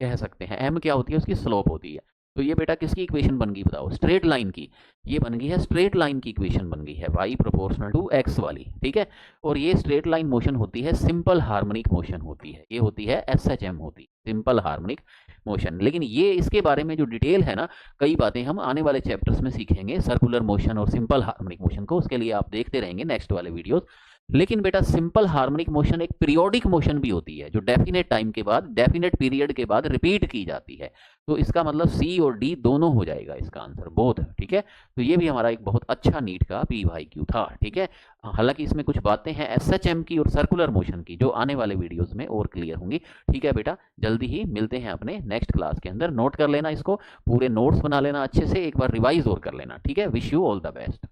कह सकते हैं। m क्या होती है, उसकी स्लोप होती है। तो ये बेटा किसकी इक्वेशन बन गई बताओ, स्ट्रेट लाइन की, ये बन गई है स्ट्रेट लाइन की इक्वेशन बन गई है, y प्रोपोर्शनल टू x वाली, ठीक है। और ये स्ट्रेट लाइन मोशन होती है, सिंपल हार्मोनिक मोशन होती है, ये होती है SHM होती है, सिंपल हार्मोनिक मोशन। लेकिन ये इसके बारे में जो डिटेल है ना, कई बातें हम आने वाले चैप्टर्स में सीखेंगे, सर्कुलर मोशन और सिंपल हार्मोनिक मोशन को, उसके लिए आप देखते रहेंगे नेक्स्ट वाले वीडियोस। लेकिन बेटा सिंपल हार्मोनिक मोशन एक पीरियोडिक मोशन भी होती है, जो डेफिनेट टाइम के बाद, डेफिनेट पीरियड के बाद रिपीट की जाती है। तो इसका मतलब सी और डी दोनों हो जाएगा इसका आंसर, बोथ, ठीक है। तो ये भी हमारा एक बहुत अच्छा नीट का PYQ था, ठीक है। हालांकि इसमें कुछ बातें हैं SHM की और सर्कुलर मोशन की, जो आने वाले वीडियोस में और क्लियर होंगी, ठीक है बेटा। जल्दी ही मिलते हैं अपने नेक्स्ट क्लास के अंदर। नोट कर लेना इसको, पूरे नोट्स बना लेना अच्छे से, एक बार रिवाइज और कर लेना, ठीक है। Wish you all the best.